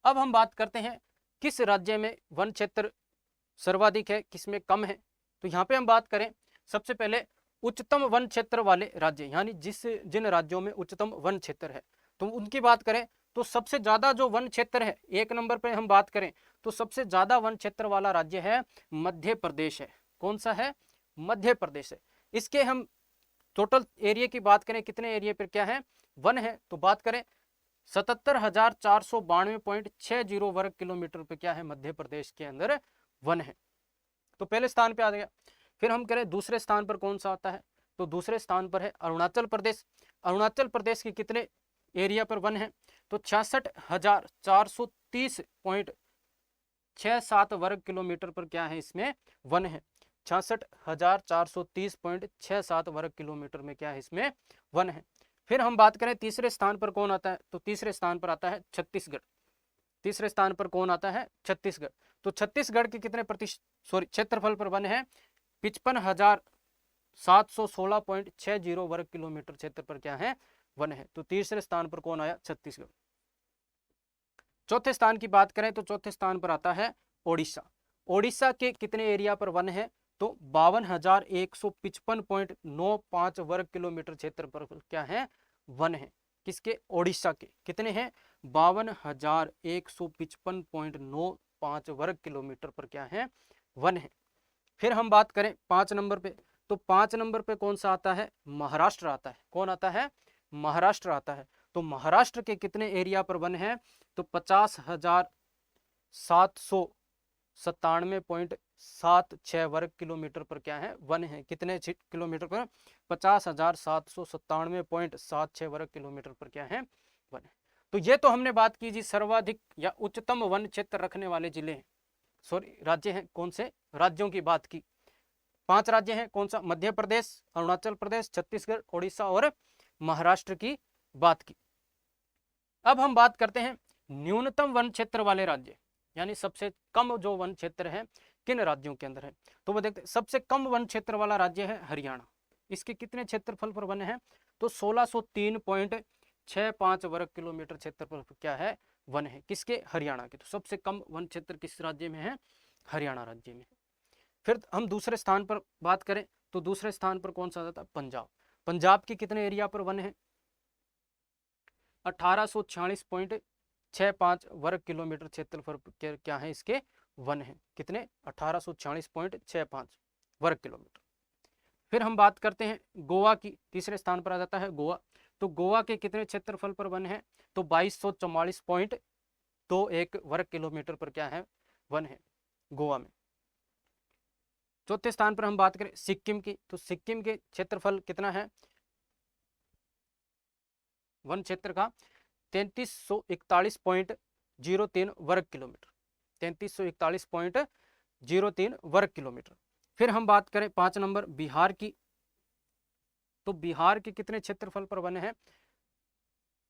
Speaker 1: अब हम बात करते हैं किस राज्य में वन क्षेत्र सर्वाधिक है, किसमें कम है। तो यहाँ पे हम बात करें सबसे पहले उच्चतम वन क्षेत्र वाले राज्य, यानी जिन राज्यों में उच्चतम वन क्षेत्र है, तो उनकी बात करें तो सबसे ज्यादा जो वन क्षेत्र है, एक नंबर पे हम बात करें तो सबसे ज्यादा वन क्षेत्र वाला राज्य है मध्य प्रदेश है। कौन सा है? मध्य प्रदेश है। इसके हम टोटल एरिया की बात करें, कितने एरिया पर क्या है? वन है। तो बात करें 77,492.60 वर्ग किलोमीटर पे क्या है? मध्य प्रदेश के अंदर वन है। तो पहले स्थान पे आ गया। फिर हम करें दूसरे स्थान पर कौन सा आता है? तो दूसरे स्थान पर है अरुणाचल प्रदेश। अरुणाचल प्रदेश के कितने एरिया पर वन है? तो 66,430.67 वर्ग किलोमीटर पर क्या है? इसमें वन है। 66,430.67 वर्ग किलोमीटर में क्या है? इसमें वन है। फिर हम बात करें तीसरे स्थान पर कौन आता है? तो तीसरे स्थान पर आता है छत्तीसगढ़। तीसरे स्थान पर कौन आता है? छत्तीसगढ़। तो छत्तीसगढ़ के कितने क्षेत्रफल पर वन है? 55,716.60 वर्ग किलोमीटर क्षेत्र पर क्या है? वन है। तो तीसरे स्थान पर कौन आया? छत्तीसगढ़। चौथे स्थान की बात करें तो चौथे स्थान पर आता है ओडिशा। ओडिशा के कितने एरिया पर वन है? तो 52,155.95 वर्ग किलोमीटर क्षेत्र पर क्या है? वन है। किसके? ओडिशा के। कितने हैं? 52,155.95 वर्ग किलोमीटर पर क्या है? वन है। फिर हम बात करें 5 नंबर पे, तो 5 नंबर पे कौन सा आता है? महाराष्ट्र आता है। कौन आता है? महाराष्ट्र आता है। तो महाराष्ट्र के कितने एरिया पर वन है? तो 50,797.76 वर्ग किलोमीटर पर क्या है? वन है। कितने किलोमीटर पर? 50,797.76 वर्ग किलोमीटर पर क्या है? वन है। तो ये तो हमने बात की जी सर्वाधिक या उच्चतम वन क्षेत्र रखने वाले जिले हैं, सॉरी राज्य हैं। कौन से राज्यों की बात की? 5 राज्य हैं। कौन सा? मध्य प्रदेश, अरुणाचल प्रदेश, छत्तीसगढ़, ओडिशा और महाराष्ट्र की बात की। अब हम बात करते हैं न्यूनतम वन क्षेत्र वाले राज्य, यानी सबसे कम जो वन क्षेत्र है किन राज्यों के अंदर है। तो वो देखते हैं सबसे कम वन क्षेत्र वाला राज्य है हरियाणा। इसके कितने क्षेत्रफल पर वन है? तो 1603.65 वर्ग किलोमीटर क्षेत्रफल पर क्या है? वन है। किसके? हरियाणा के। तो सबसे कम वन क्षेत्र किस राज्य में है? हरियाणा राज्य में। फिर हम दूसरे स्थान पर बात करें तो दूसरे स्थान पर कौन सा आता है? पंजाब। पंजाब के कितने एरिया पर वन है? 1846.65 वर्ग किलोमीटर क्षेत्रफल क्या है? इसके वन है। कितने? 1846.65 वर्ग किलोमीटर। फिर हम बात करते हैं गोवा की। तीसरे स्थान पर आ जाता है गोवा। तो गोवा के कितने क्षेत्रफल पर वन है? तो 2244.21 वर्ग किलोमीटर पर क्या है? वन है गोवा में। चौथे स्थान पर हम बात करें सिक्किम की, तो सिक्किम के क्षेत्रफल कितना है वन क्षेत्र का? 3341.03 वर्ग किलोमीटर। 3341.03 वर्ग किलोमीटर। फिर हम बात करें 5 नंबर बिहार की, तो बिहार के कितने क्षेत्रफल पर वन है?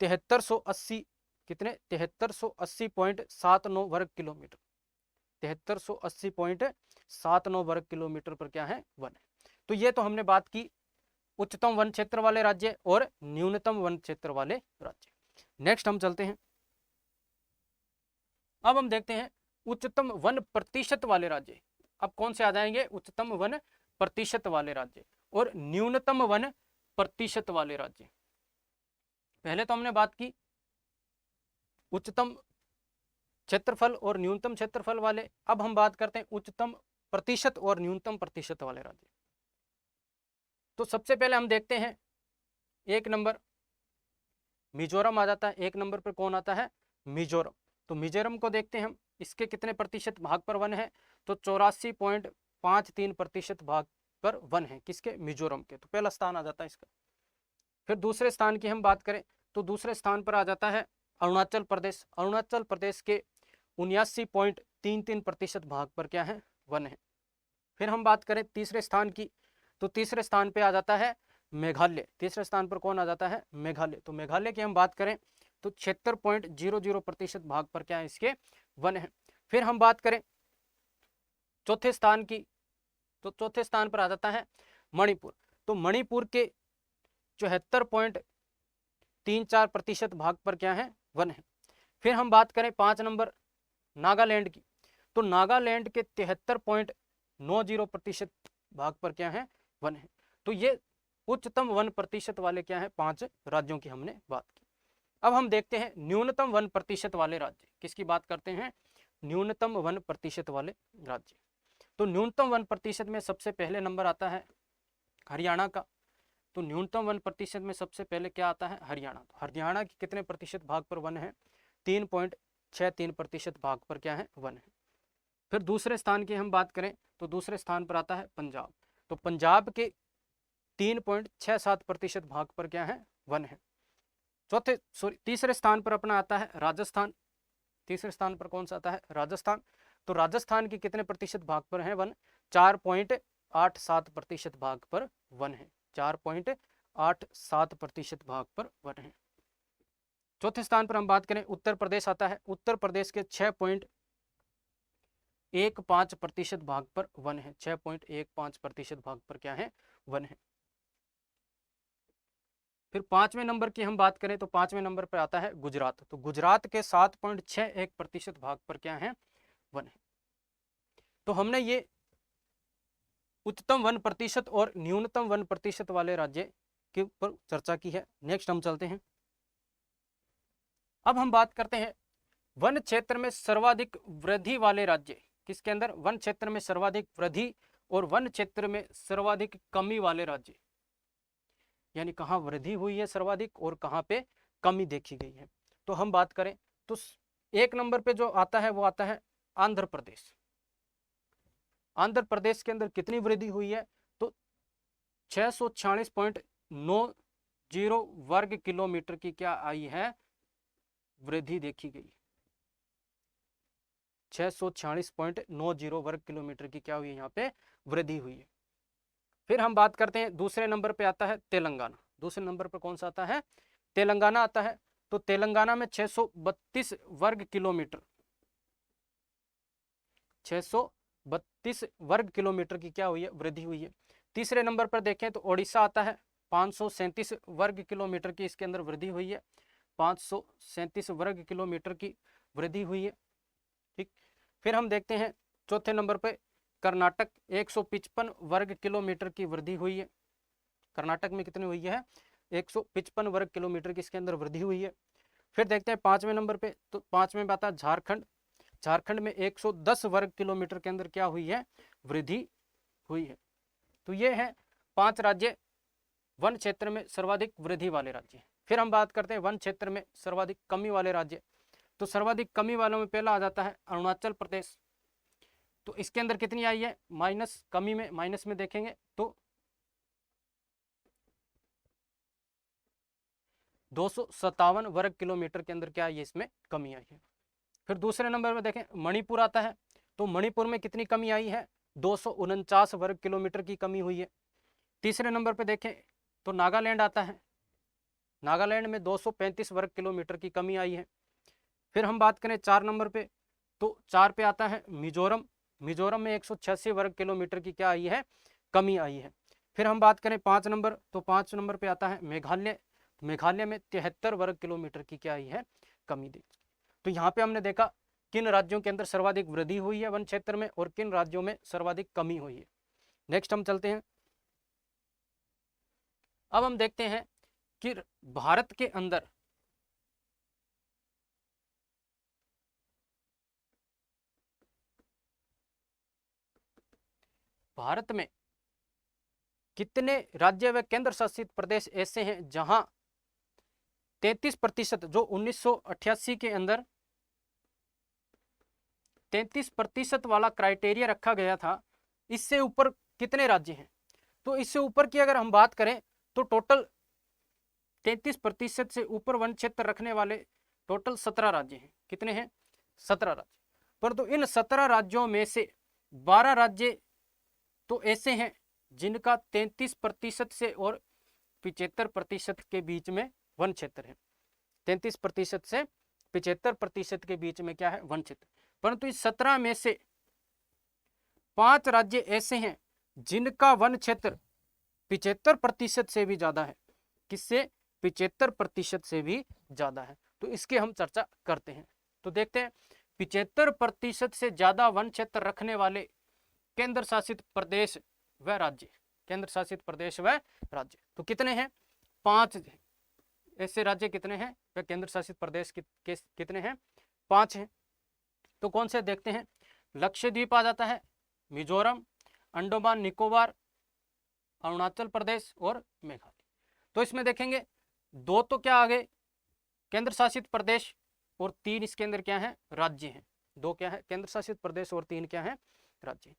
Speaker 1: 7380 कितने? 7380.79 वर्ग किलोमीटर। 7380.79 वर्ग किलोमीटर पर क्या है? वन है। तो ये तो हमने बात की उच्चतम वन क्षेत्र वाले राज्य और न्यूनतम वन क्षेत्र वाले राज्य। नेक्स्ट हम चलते हैं। अब हम देखते हैं उच्चतम वन प्रतिशत वाले राज्य। अब कौन से आ जाएंगे? उच्चतम वन प्रतिशत वाले राज्य और न्यूनतम वन प्रतिशत वाले राज्य। पहले तो हमने बात की उच्चतम क्षेत्रफल और न्यूनतम क्षेत्रफल वाले। अब हम बात करते हैं उच्चतम प्रतिशत और न्यूनतम प्रतिशत वाले राज्य। तो सबसे पहले हम देखते हैं 1 नंबर मिजोरम आ जाता है। एक नंबर पर कौन आता है? मिजोरम। तो मिजोरम को देखते हैं हम, इसके कितने प्रतिशत भाग पर वन है? तो 84.53% भाग पर वन है। किसके? मिजोरम के। तो पहला स्थान आ जाता है इसका। फिर दूसरे स्थान की हम बात करें तो दूसरे स्थान पर आ जाता है अरुणाचल प्रदेश। अरुणाचल प्रदेश के 79.33% भाग पर क्या है? वन है। फिर हम बात करें तीसरे स्थान की, तो तीसरे स्थान पे आ जाता है मेघालय। तीसरे स्थान पर कौन आ जाता है? मेघालय। तो मेघालय की हम बात करें तो 76.00% भाग पर क्या है? इसके वन है। फिर हम बात करें चौथे स्थान की, तो चौथे स्थान पर आ जाता है मणिपुर। तो मणिपुर के 74.34% भाग पर क्या है? वन है। फिर हम बात करें 5 नंबर नागालैंड की, तो नागालैंड के 73.90% भाग पर क्या है? वन है। तो ये उच्चतम वन प्रतिशत वाले क्या है? 5 राज्यों की हमने बात की। अब हम देखते हैं न्यूनतम वन प्रतिशत वाले राज्य। किसकी बात करते हैं? न्यूनतम वन प्रतिशत वाले राज्य। तो न्यूनतम वन प्रतिशत में सबसे पहले नंबर आता है हरियाणा का। तो न्यूनतम वन प्रतिशत में सबसे पहले क्या आता है? हरियाणा। तो हरियाणा की कितने प्रतिशत भाग पर वन है? 3.63% भाग पर क्या है? वन है। फिर दूसरे स्थान की हम बात करें तो दूसरे स्थान पर आता है पंजाब। तो पंजाब के 3.67% भाग पर क्या है? वन है। तीसरे स्थान पर अपना आता है राजस्थान। तीसरे स्थान पर कौन सा आता है? राजस्थान। तो राजस्थान के कितने प्रतिशत भाग पर है वन? 4.87% भाग पर वन है। 4.87% भाग पर वन है। चौथे स्थान पर हम बात करें उत्तर प्रदेश आता है। उत्तर प्रदेश के 6.15% भाग पर वन है। 6.15% भाग पर क्या है? वन है। फिर 5वें नंबर की हम बात करें तो 5वें नंबर पर आता है गुजरात। तो गुजरात के 7.61% भाग पर क्या है? वन है। तो हमने ये उच्चतम वन प्रतिशत और न्यूनतम वन प्रतिशत वाले राज्य के ऊपर चर्चा की है। नेक्स्ट हम चलते हैं। अब हम बात करते हैं वन क्षेत्र में सर्वाधिक वृद्धि वाले राज्य। किसके अंदर? वन क्षेत्र में सर्वाधिक वृद्धि और वन क्षेत्र में सर्वाधिक कमी वाले राज्य। यानी कहाँ वृद्धि हुई है सर्वाधिक और कहाँ पे कमी देखी गई है। तो हम बात करें तो 1 नंबर पे जो आता है वो आता है आंध्र प्रदेश। आंध्र प्रदेश के अंदर कितनी वृद्धि हुई है? तो 646.90 वर्ग किलोमीटर की क्या आई है? वृद्धि देखी गई। 646.90 वर्ग किलोमीटर की क्या हुई है? यहाँ पे वृद्धि हुई है। फिर हम बात करते हैं दूसरे नंबर पे आता है तेलंगाना। दूसरे नंबर पर कौन सा आता है? तेलंगाना आता है। तो तेलंगाना में 632 वर्ग किलोमीटर 632 वर्ग किलोमीटर की क्या हुई है? वृद्धि हुई है। तीसरे नंबर पर देखें तो ओडिशा आता है। 537 वर्ग किलोमीटर की इसके अंदर वृद्धि हुई है। 537 वर्ग किलोमीटर की वृद्धि हुई है। ठीक। फिर हम देखते हैं चौथे नंबर पे कर्नाटक 155 वर्ग किलोमीटर की वृद्धि हुई है। कर्नाटक में कितनी हुई है? 155 वर्ग किलोमीटर की इसके अंदर वृद्धि हुई है। फिर देखते हैं 5वें नंबर पे, तो 5वें में आता है झारखंड। झारखंड में 110 वर्ग किलोमीटर के अंदर क्या हुई है? वृद्धि हुई है। तो ये है 5 राज्य वन क्षेत्र में सर्वाधिक वृद्धि वाले राज्य। फिर हम बात करते हैं वन क्षेत्र में सर्वाधिक कमी वाले राज्य। तो सर्वाधिक कमी वालों में पहला आ जाता है अरुणाचल प्रदेश। तो इसके अंदर कितनी आई है? माइनस, कमी में माइनस में देखेंगे तो 257 वर्ग किलोमीटर के अंदर क्या है? इसमें कमी आई है। फिर दूसरे नंबर में देखें मणिपुर आता है। तो मणिपुर में कितनी कमी आई है? 249 वर्ग किलोमीटर की कमी हुई है। तीसरे नंबर पर देखें तो नागालैंड आता है। नागालैंड में 235 वर्ग किलोमीटर की कमी आई है। फिर हम बात करें 4 नंबर पे, तो 4 पे आता है मिजोरम। मिजोरम में 186 वर्ग किलोमीटर की क्या आई है? कमी आई है। फिर हम बात करें 5 नंबर, तो 5 नंबर पे आता है मेघालय। मेघालय में 73 वर्ग किलोमीटर की क्या आई है? कमी दी। तो यहाँ पे हमने देखा किन राज्यों के अंदर सर्वाधिक वृद्धि हुई है वन क्षेत्र में और किन राज्यों में सर्वाधिक कमी हुई है। नेक्स्ट हम चलते हैं। अब हम देखते हैं कि भारत के अंदर भारत में कितने राज्य व केंद्र शासित प्रदेश ऐसे हैं जहां 33% जो 1988 के अंदर 33% वाला क्राइटेरिया रखा गया था, इससे ऊपर कितने राज्य हैं? तो इससे ऊपर की अगर हम बात करें तो टोटल 33% से ऊपर वन क्षेत्र रखने वाले टोटल 17 राज्य हैं। कितने हैं? 17 राज्य। परंतु इन 17 राज्यों में से 12 राज्य तो ऐसे हैं जिनका 33% से और 75% के बीच में वन क्षेत्र है। 33% से 75% के बीच में क्या है? वन क्षेत्र। परंतु इस 17 में से 5 राज्य ऐसे हैं जिनका वन क्षेत्र 75% से भी ज्यादा है। किससे? 75% से भी ज्यादा है। तो इसकी हम चर्चा करते हैं। तो देखते हैं 75% से ज्यादा वन क्षेत्र रखने वाले केंद्र शासित प्रदेश व राज्य। केंद्र शासित प्रदेश व राज्य तो कितने हैं? 5 ऐसे राज्य कितने हैं? व केंद्र शासित प्रदेश कितने हैं? 5 हैं। तो कौन से देखते हैं? लक्षद्वीप आ जाता है, मिजोरम, अंडमान निकोबार, अरुणाचल प्रदेश और मेघालय। तो इसमें देखेंगे 2 तो क्या आ गए? केंद्र शासित प्रदेश और 3 इसके अंदर क्या है? राज्य हैं। 2 क्या है? केंद्र शासित प्रदेश और 3 क्या है? राज्य।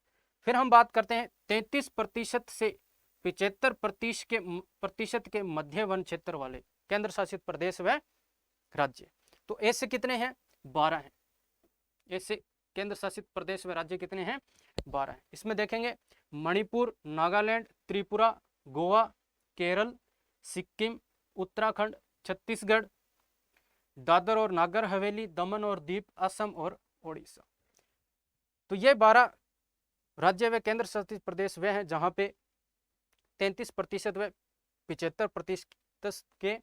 Speaker 1: फिर हम बात करते हैं 33% से 75% के मध्य वन क्षेत्र वाले केंद्र शासित प्रदेश व राज्य। तो ऐसे कितने हैं? 12 हैं। ऐसे केंद्र शासित प्रदेश व राज्य कितने हैं? 12 हैं। इसमें देखेंगे मणिपुर, नागालैंड, त्रिपुरा, गोवा, केरल, सिक्किम, उत्तराखंड, छत्तीसगढ़, दादर और नागर हवेली, दमन और दीव, असम और ओडिशा। तो ये 12 राज्य व केंद्र शासित प्रदेश वे हैं जहां पे 33% व 75% के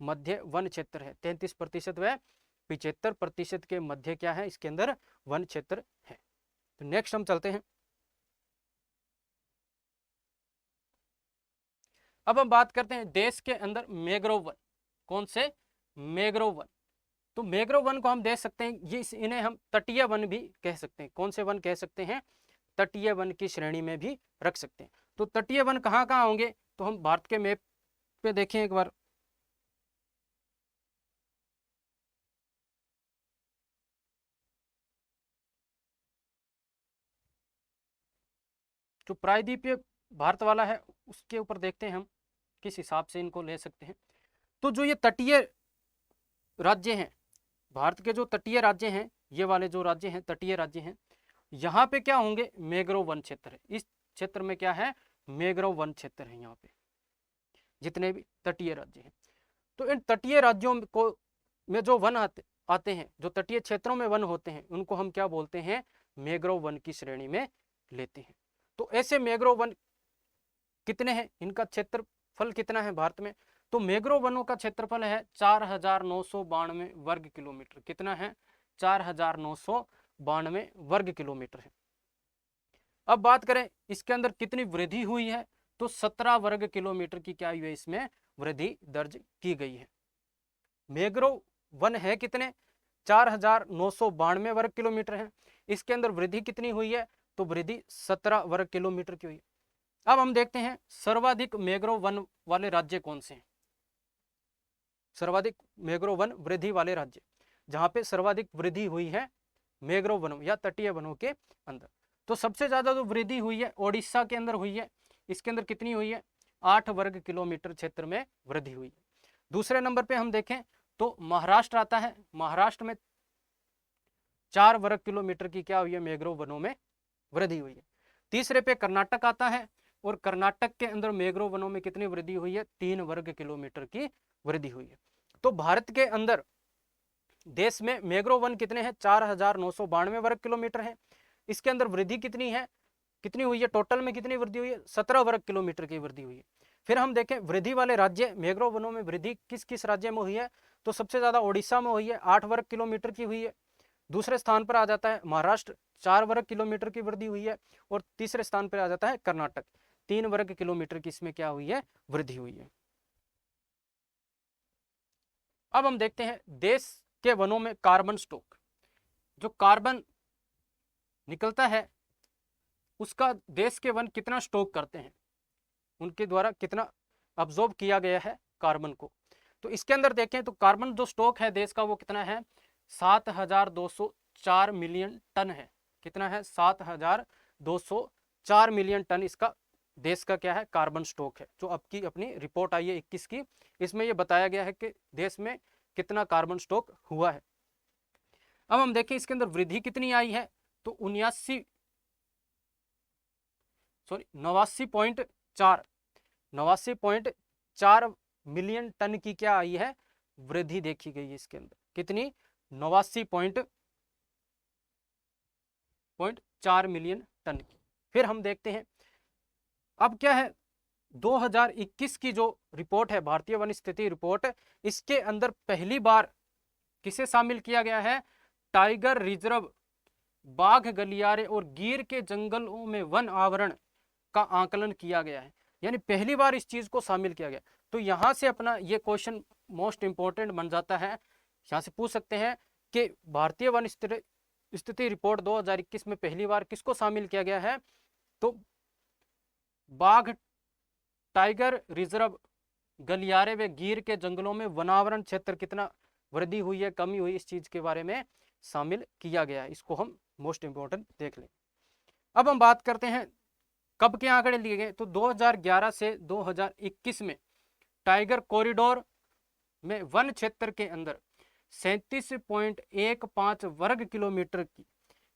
Speaker 1: मध्य वन क्षेत्र है। 33% व 75% के मध्य क्या है? इसके अंदर वन क्षेत्र है। तो नेक्स्ट हम चलते हैं। अब हम बात करते हैं देश के अंदर मैंग्रोव वन। कौन से? Mangrove one. तो मैंग्रोव वन को हम देख सकते हैं, ये इन्हें हम तटीय वन भी कह सकते हैं। कौन से वन कह सकते हैं? तटीय वन की श्रेणी में भी रख सकते हैं। तो तटीय वन कहाँ कहाँ होंगे? तो हम भारत के मैप पे देखें एक बार। जो प्रायद्वीपीय भारत वाला है उसके ऊपर देखते हैं हम किस हिसाब से इनको ले सकते हैं। तो जो ये तटीय राज्य हैं, भारत के जो तटीय राज्य हैं, ये वाले जो राज्य हैं तटीय राज्य हैं, यहाँ पे क्या होंगे? मैंग्रोव वन क्षेत्र है। इस क्षेत्र में क्या है? मैंग्रोव वन क्षेत्र है। यहाँ पे जितने भी तटीय राज्य हैं, तो इन तटीय राज्यों को में जो वन आते हैं, जो तटीय क्षेत्रों में वन होते हैं, उनको हम क्या बोलते हैं? मैंग्रोव वन की श्रेणी में लेते हैं। तो ऐसे मैंग्रोव वन कितने हैं? इनका क्षेत्रफल कितना है भारत में? तो मैंग्रोव वनों का क्षेत्रफल है 4992 वर्ग किलोमीटर। कितना है? 4992 वर्ग किलोमीटर है। अब बात करें इसके अंदर कितनी वृद्धि हुई है, तो 17 वर्ग किलोमीटर की क्या हुई है? इसमें वृद्धि दर्ज की गई है। मैंग्रोव वन है कितने? 4992 वर्ग किलोमीटर है। इसके अंदर वृद्धि कितनी हुई है? तो वृद्धि 17 वर्ग किलोमीटर की हुई है। अब हम देखते हैं सर्वाधिक मैंग्रोव वन वाले राज्य कौन से हैं। सर्वाधिक मैंग्रोव वन वृद्धि वाले राज्य, जहां पे सर्वाधिक वृद्धि हुई है मैंग्रोव वनों या तटीय वनों के अंदर, तो सबसे ज्यादा जो वृद्धि हुई है ओडिशा के अंदर हुई है। इसके अंदर कितनी हुई है? 8 वर्ग किलोमीटर क्षेत्र में वृद्धि हुई है। दूसरे नंबर पे हम देखें तो महाराष्ट्र आता है। महाराष्ट्र में 4 वर्ग किलोमीटर की क्या हुई है? मैंग्रोव वनों में वृद्धि हुई है। तीसरे पे कर्नाटक आता है और कर्नाटक के अंदर मैंग्रोव वनों में कितनी वृद्धि हुई है? 3 वर्ग किलोमीटर की वृद्धि हुई है। तो भारत के अंदर देश में मैंग्रोव वन कितने हैं? 4992 वर्ग किलोमीटर है। इसके अंदर वृद्धि कितनी है? कितनी हुई है? टोटल में कितनी वृद्धि हुई है? 17 वर्ग किलोमीटर की वृद्धि हुई है। फिर हम देखें वृद्धि वाले राज्य, मैंग्रोव वनों में वृद्धि किस किस राज्य में हुई है? तो सबसे ज्यादा ओडिशा में हुई है, 8 वर्ग किलोमीटर की हुई है। दूसरे स्थान पर आ जाता है महाराष्ट्र, 4 वर्ग किलोमीटर की वृद्धि हुई है। और तीसरे स्थान पर आ जाता है कर्नाटक, 3 वर्ग किलोमीटर की इसमें क्या हुई है? वृद्धि हुई है। अब हम देखते हैं देश के वनों में कार्बन स्टॉक, जो कार्बन निकलता है उसका देश के वन कितना स्टॉक करते हैं, उनके द्वारा कितना अब्जॉर्ब किया गया है कार्बन को। तो इसके अंदर देखें तो कार्बन जो स्टॉक है देश का वो कितना है, 7,204 मिलियन टन है। कितना है, 7,204 मिलियन टन इसका देश का क्या है, कार्बन स्टॉक है। जो अब की अपनी रिपोर्ट आई है 21 की, इसमें ये बताया गया है कि देश में कितना कार्बन स्टॉक हुआ है। अब हम देखें इसके अंदर वृद्धि कितनी आई है, तो 89.4 मिलियन टन की क्या आई है, वृद्धि देखी गई है इसके अंदर। कितनी, 89.4 मिलियन टन की। फिर हम देखते हैं अब क्या है, 2021 की जो रिपोर्ट है भारतीय वन स्थिति रिपोर्ट, इसके अंदर पहली बार किसे शामिल किया गया है, टाइगर रिजर्व, बाघ गलियारे और गिर के जंगलों में वन आवरण का आकलन किया गया है। यानी पहली बार इस चीज को शामिल किया गया। तो यहां से अपना ये क्वेश्चन मोस्ट इंपॉर्टेंट बन जाता है। यहां से पूछ सकते हैं कि भारतीय वन स्थिति रिपोर्ट 2021 में पहली बार किसको शामिल किया गया है, तो बाघ, टाइगर रिजर्व, गलियारे व गिर के जंगलों में वनावरण क्षेत्र कितना वृद्धि हुई है, कमी हुई, इस चीज के बारे में शामिल किया गया है। इसको हम मोस्ट इंपॉर्टेंट देख लें। अब हम बात करते हैं कब के आंकड़े लिए गए, तो 2011 से 2021 में टाइगर कॉरिडोर में वन क्षेत्र के अंदर 37.15 वर्ग किलोमीटर की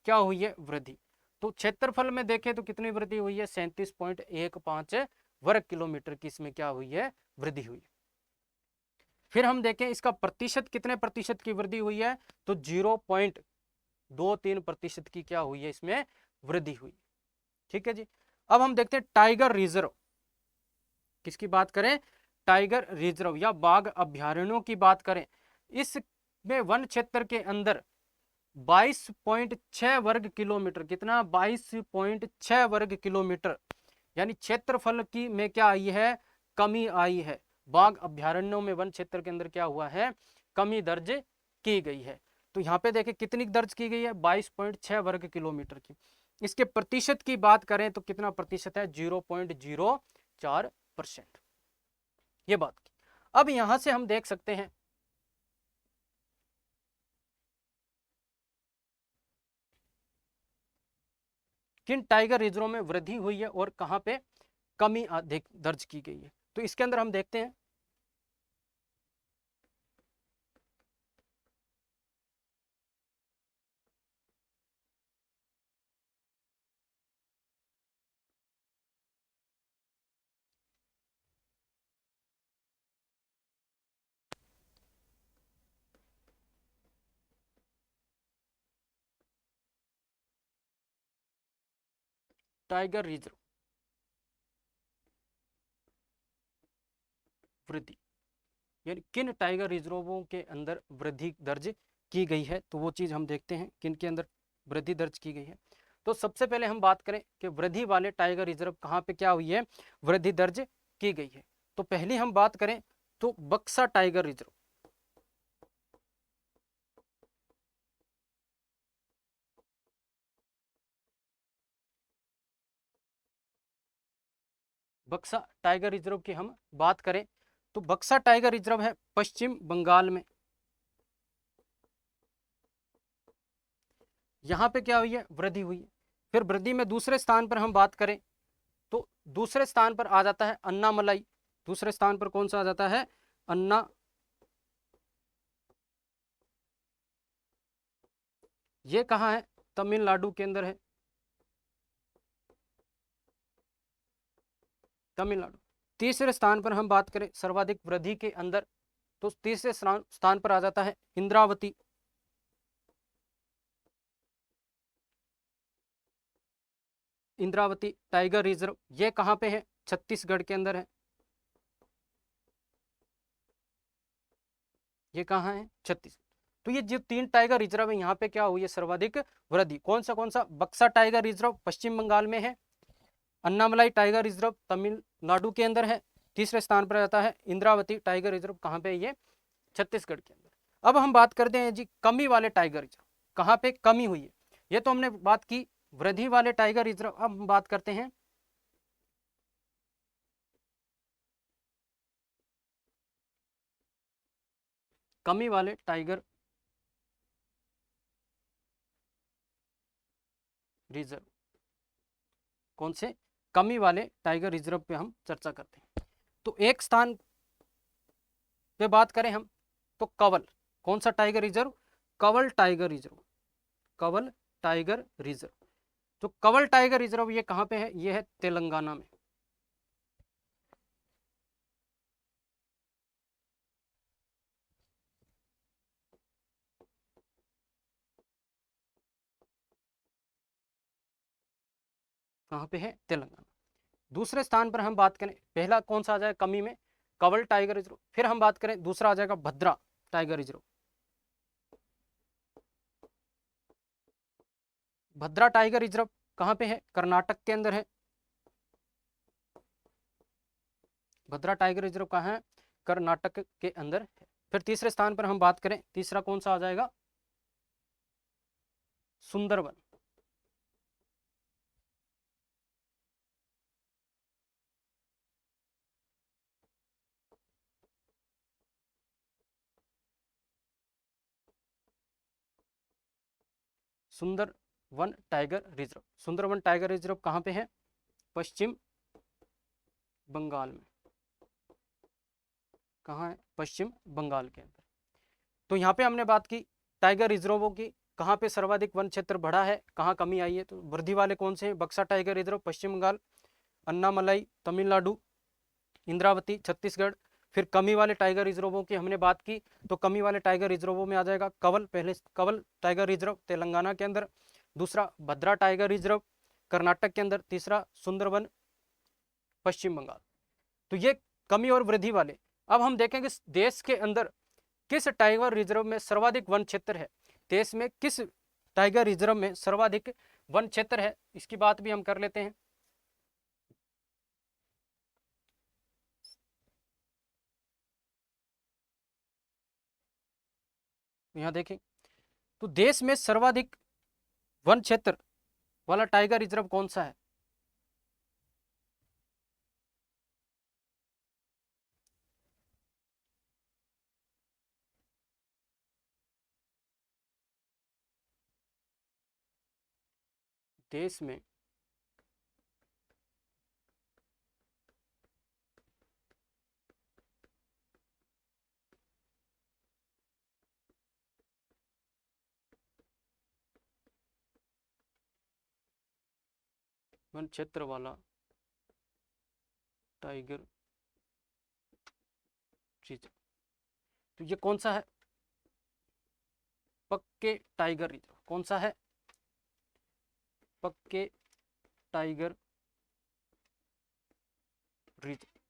Speaker 1: क्या हुई है, वृद्धि। तो क्षेत्रफल में देखें तो कितनी वृद्धि हुई है, 37.15 वर्ग किलोमीटर की इसमें क्या हुई है, वृद्धि हुई है। फिर हम देखें इसका प्रतिशत, कितने प्रतिशत की वृद्धि हुई है, तो 0.23% की क्या हुई है, इसमें वृद्धि हुई। ठीक है जी। अब हम देखते हैं टाइगर रिजर्व, किसकी बात करें, टाइगर रिजर्व या बाघ अभ्यारण्यों की बात करें, इसमें वन क्षेत्र के अंदर 22.6 वर्ग किलोमीटर, कितना, 22.6 वर्ग किलोमीटर, यानी क्षेत्रफल की में क्या आई है, कमी आई है। बाघ अभ्यारण्यों में वन क्षेत्र के अंदर क्या हुआ है, कमी दर्ज की गई है। तो यहाँ पे देखें कितनी दर्ज की गई है, 22.6 वर्ग किलोमीटर की। इसके प्रतिशत की बात करें तो कितना प्रतिशत है, 0.04%। ये बात की। अब यहां से हम देख सकते हैं किन टाइगर रिजर्व में वृद्धि हुई है और कहां पे कमी दर्ज की गई है। तो इसके अंदर हम देखते हैं टाइगर रिजर्व वृद्धि, यानी किन टाइगर रिजर्वों के अंदर वृद्धि दर्ज की गई है। तो वो चीज हम देखते हैं किन के अंदर वृद्धि दर्ज की गई है। तो सबसे पहले हम बात करें कि वृद्धि वाले टाइगर रिजर्व कहाँ पे क्या हुई है, वृद्धि दर्ज की गई है। तो पहली हम बात करें तो बक्सा टाइगर रिजर्व, बक्सा टाइगर रिजर्व की हम बात करें तो बक्सा टाइगर रिजर्व है पश्चिम बंगाल में। यहां पे क्या हुई है, वृद्धि हुई है। फिर वृद्धि में दूसरे स्थान पर हम बात करें तो दूसरे स्थान पर आ जाता है अन्नामलाई। दूसरे स्थान पर कौन सा आ जाता है, अन्ना, ये कहाँ है, तमिलनाडु के अंदर है, तमिलनाडु। तीसरे स्थान पर हम बात करें सर्वाधिक वृद्धि के अंदर तो तीसरे स्थान पर आ जाता है इंद्रावती। इंद्रावती टाइगर रिजर्व ये कहाँ पे है, छत्तीसगढ़ के अंदर है। ये कहाँ है, छत्तीसगढ़। तो ये जो 3 टाइगर रिजर्व है यहाँ पे क्या हुई है, सर्वाधिक वृद्धि। कौन सा, बक्सा टाइगर रिजर्व पश्चिम बंगाल में है, अन्नामलाई टाइगर रिजर्व तमिलनाडु के अंदर है, तीसरे स्थान पर आता है इंद्रावती टाइगर रिजर्व, कहाँ पे, ये छत्तीसगढ़ के अंदर। अब हम बात करते हैं जी कमी वाले टाइगर रिजर्व, कहाँ पे कमी हुई है। ये तो हमने बात की वृद्धि वाले टाइगर रिजर्व। अब हम बात करते हैं कमी वाले टाइगर रिजर्व, कौन से कमी वाले टाइगर रिजर्व पे हम चर्चा करते हैं। तो एक स्थान पे बात करें हम तो कंवल, कौन सा tiger reserve, Kanwal tiger reserve, Kanwal tiger reserve. जो कंवल टाइगर रिजर्व ये कहाँ पे है, ये है तेलंगाना में। कहाँ पे है, तेलंगाना। दूसरे स्थान पर हम बात करें, पहला कौन सा आ जाएगा कमी में, कंवल टाइगर रिजर्व। फिर हम बात करें दूसरा आ जाएगा भद्रा टाइगर रिजर्व। भद्रा टाइगर रिजर्व कहाँ पे है, कर्नाटक के अंदर है। भद्रा टाइगर रिजर्व कहाँ है, कर्नाटक के अंदर है। फिर तीसरे स्थान पर हम बात करें, तीसरा कौन सा आ जाएगा, Sundarban. Sundarban tiger reserve, Sundarban tiger reserve कहाँ पे है, पश्चिम बंगाल में। कहाँ है, पश्चिम बंगाल के अंदर। तो यहाँ पे हमने बात की टाइगर रिजर्वों की, कहाँ पे सर्वाधिक वन क्षेत्र बढ़ा है, कहाँ कमी आई है। तो वृद्धि वाले कौन से हैं, बक्सा टाइगर रिजर्व पश्चिम बंगाल, अन्नामलाई तमिलनाडु, इंद्रावती छत्तीसगढ़। फिर कमी वाले टाइगर रिजर्वों की हमने बात की, तो कमी वाले टाइगर रिजर्वों में आ जाएगा कंवल, पहले कंवल टाइगर रिजर्व तेलंगाना के अंदर, दूसरा भद्रा टाइगर रिजर्व कर्नाटक के अंदर, तीसरा सुंदरवन पश्चिम बंगाल। तो ये कमी और वृद्धि वाले। अब हम देखेंगे देश के अंदर किस टाइगर रिजर्व में सर्वाधिक वन क्षेत्र है, देश में किस टाइगर रिजर्व में सर्वाधिक वन क्षेत्र है, इसकी बात भी हम कर लेते हैं। यहां देखें तो देश में सर्वाधिक वन क्षेत्र वाला टाइगर रिजर्व कौन सा है, देश में वन क्षेत्र वाला टाइगर रिजर्व, तो ये कौन सा है, पक्के टाइगर रिजर्व। कौन सा है, पक्के टाइगर रिजर्व।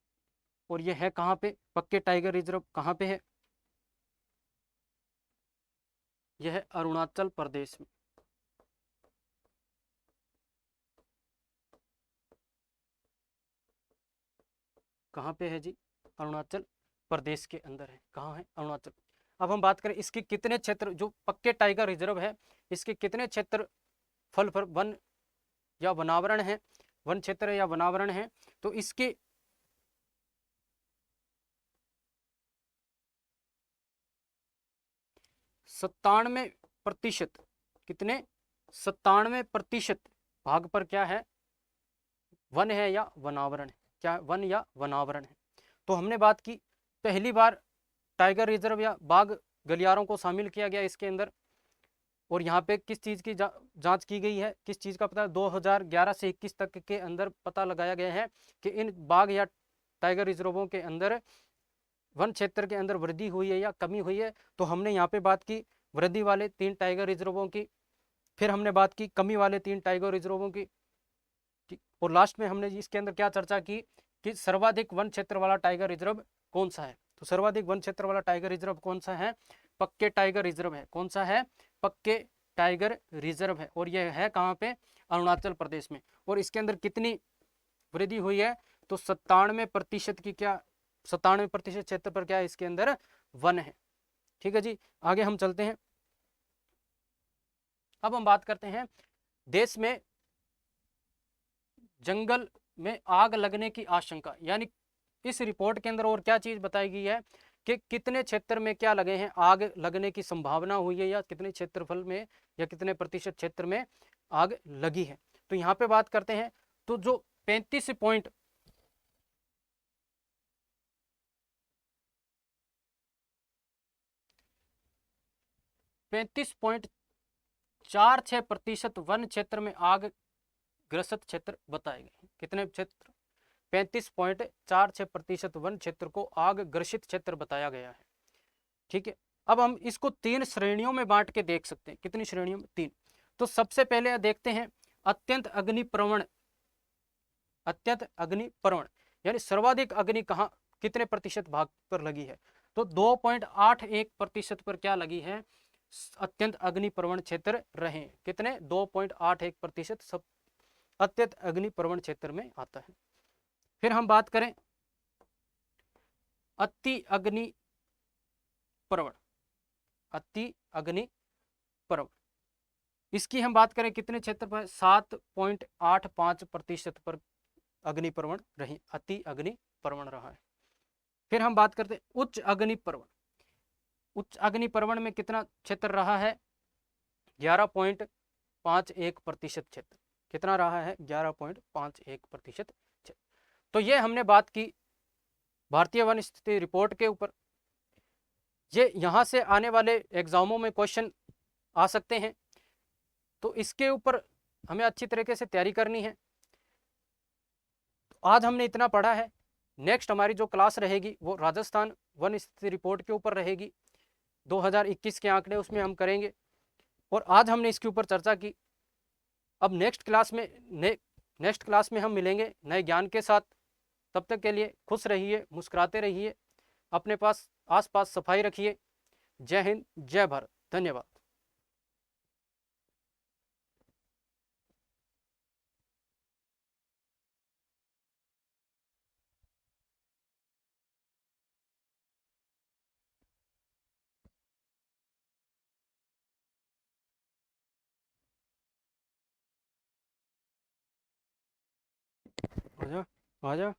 Speaker 1: और ये है कहाँ पे, पक्के टाइगर रिजर्व कहाँ पे है, यह है अरुणाचल प्रदेश में। कहाँ पे है जी, अरुणाचल प्रदेश के अंदर है। कहाँ है, अरुणाचल। अब हम बात करें इसके कितने क्षेत्र, जो पक्के टाइगर रिजर्व है इसके कितने क्षेत्र फल पर वन या वनावरण है, वन क्षेत्र या वनावरण है। तो इसके 97%, कितने, 97% भाग पर क्या है, वन है या वनावरण है, क्या वन या वनावरण है। तो हमने बात की पहली बार टाइगर रिजर्व या बाघ गलियारों को शामिल किया गया इसके अंदर। और यहाँ पे किस चीज़ की जांच की गई है, किस चीज़ का पता, 2011 से 21 तक के अंदर पता लगाया गया है कि इन बाघ या टाइगर रिजर्वों के अंदर वन क्षेत्र के अंदर वृद्धि हुई है या कमी हुई है। तो हमने यहाँ पे बात की वृद्धि वाले 3 टाइगर रिजर्वों की, फिर हमने बात की कमी वाले 3 टाइगर रिजर्वों की, और लास्ट में हमने इसके अंदर क्या चर्चा की कि सर्वाधिक वन क्षेत्र वाला टाइगर रिजर्व कौन सा है। तो सर्वाधिक वन क्षेत्र वाला टाइगर रिजर्व कौन सा है, पक्के टाइगर रिजर्व है। कौन सा है, पक्के टाइगर रिजर्व है। और यह है कहाँ पे, अरुणाचल प्रदेश में। और इसके अंदर कितनी वृद्धि हुई है, तो 97% की, क्या 97% क्षेत्र पर क्या है इसके अंदर वन है। ठीक है जी, आगे हम चलते हैं। अब हम बात करते हैं देश में जंगल में आग लगने की आशंका, यानी इस रिपोर्ट के अंदर और क्या चीज बताई गई है कि कितने क्षेत्र में क्या लगे हैं, आग लगने की संभावना हुई है, या कितने क्षेत्रफल में या कितने प्रतिशत क्षेत्र में आग लगी है। तो यहाँ पे बात करते हैं, तो जो 35.46% वन क्षेत्र में आग ग्रसित क्षेत्र बताए गए। कितने क्षेत्र? 35.46% वन क्षेत्र को आग ग्रसित क्षेत्र बताया गया है। ठीक है, अब हम इसको 3 श्रेणियों में बांट के देख सकते हैं। कितनी श्रेणियों में? 3। तो सबसे पहले देखते हैं अत्यंत अग्निप्रवण। अत्यंत अग्निप्रवण यानी सर्वाधिक अग्नि कहाँ, कितने प्रतिशत भाग पर लगी है? तो 2.81% पर क्या लगी है? अत्यंत अग्निप्रवण क्षेत्र रहे। कितने? 2.81% सब अत्यंत अग्निप्रवण क्षेत्र में आता है। फिर हम बात करें अति अग्निप्रवण। अति अग्निप्रवण, इसकी हम बात करें कितने क्षेत्र पर? 7.85% पर अग्निप्रवण रही, अति अग्निप्रवण रहा है। फिर हम बात करते हैं उच्च अग्निप्रवण। उच्च अग्निप्रवण में कितना क्षेत्र रहा है? 11.51% क्षेत्र। कितना रहा है? 11.51% क्षेत्र। तो ये हमने बात की भारतीय वन स्थिति रिपोर्ट के ऊपर। ये यहाँ से आने वाले एग्जामों में क्वेश्चन आ सकते हैं, तो इसके ऊपर हमें अच्छी तरीके से तैयारी करनी है। तो आज हमने इतना पढ़ा है। नेक्स्ट हमारी जो क्लास रहेगी वो राजस्थान वन स्थिति रिपोर्ट के ऊपर रहेगी। 2021 के आंकड़े उसमें हम करेंगे, और आज हमने इसके ऊपर चर्चा की। अब नेक्स्ट क्लास में हम मिलेंगे नए ज्ञान के साथ। तब तक के लिए खुश रहिए, मुस्कुराते रहिए, अपने पास आसपास सफाई रखिए। जय हिंद, जय भारत, धन्यवाद। आजा, आजा।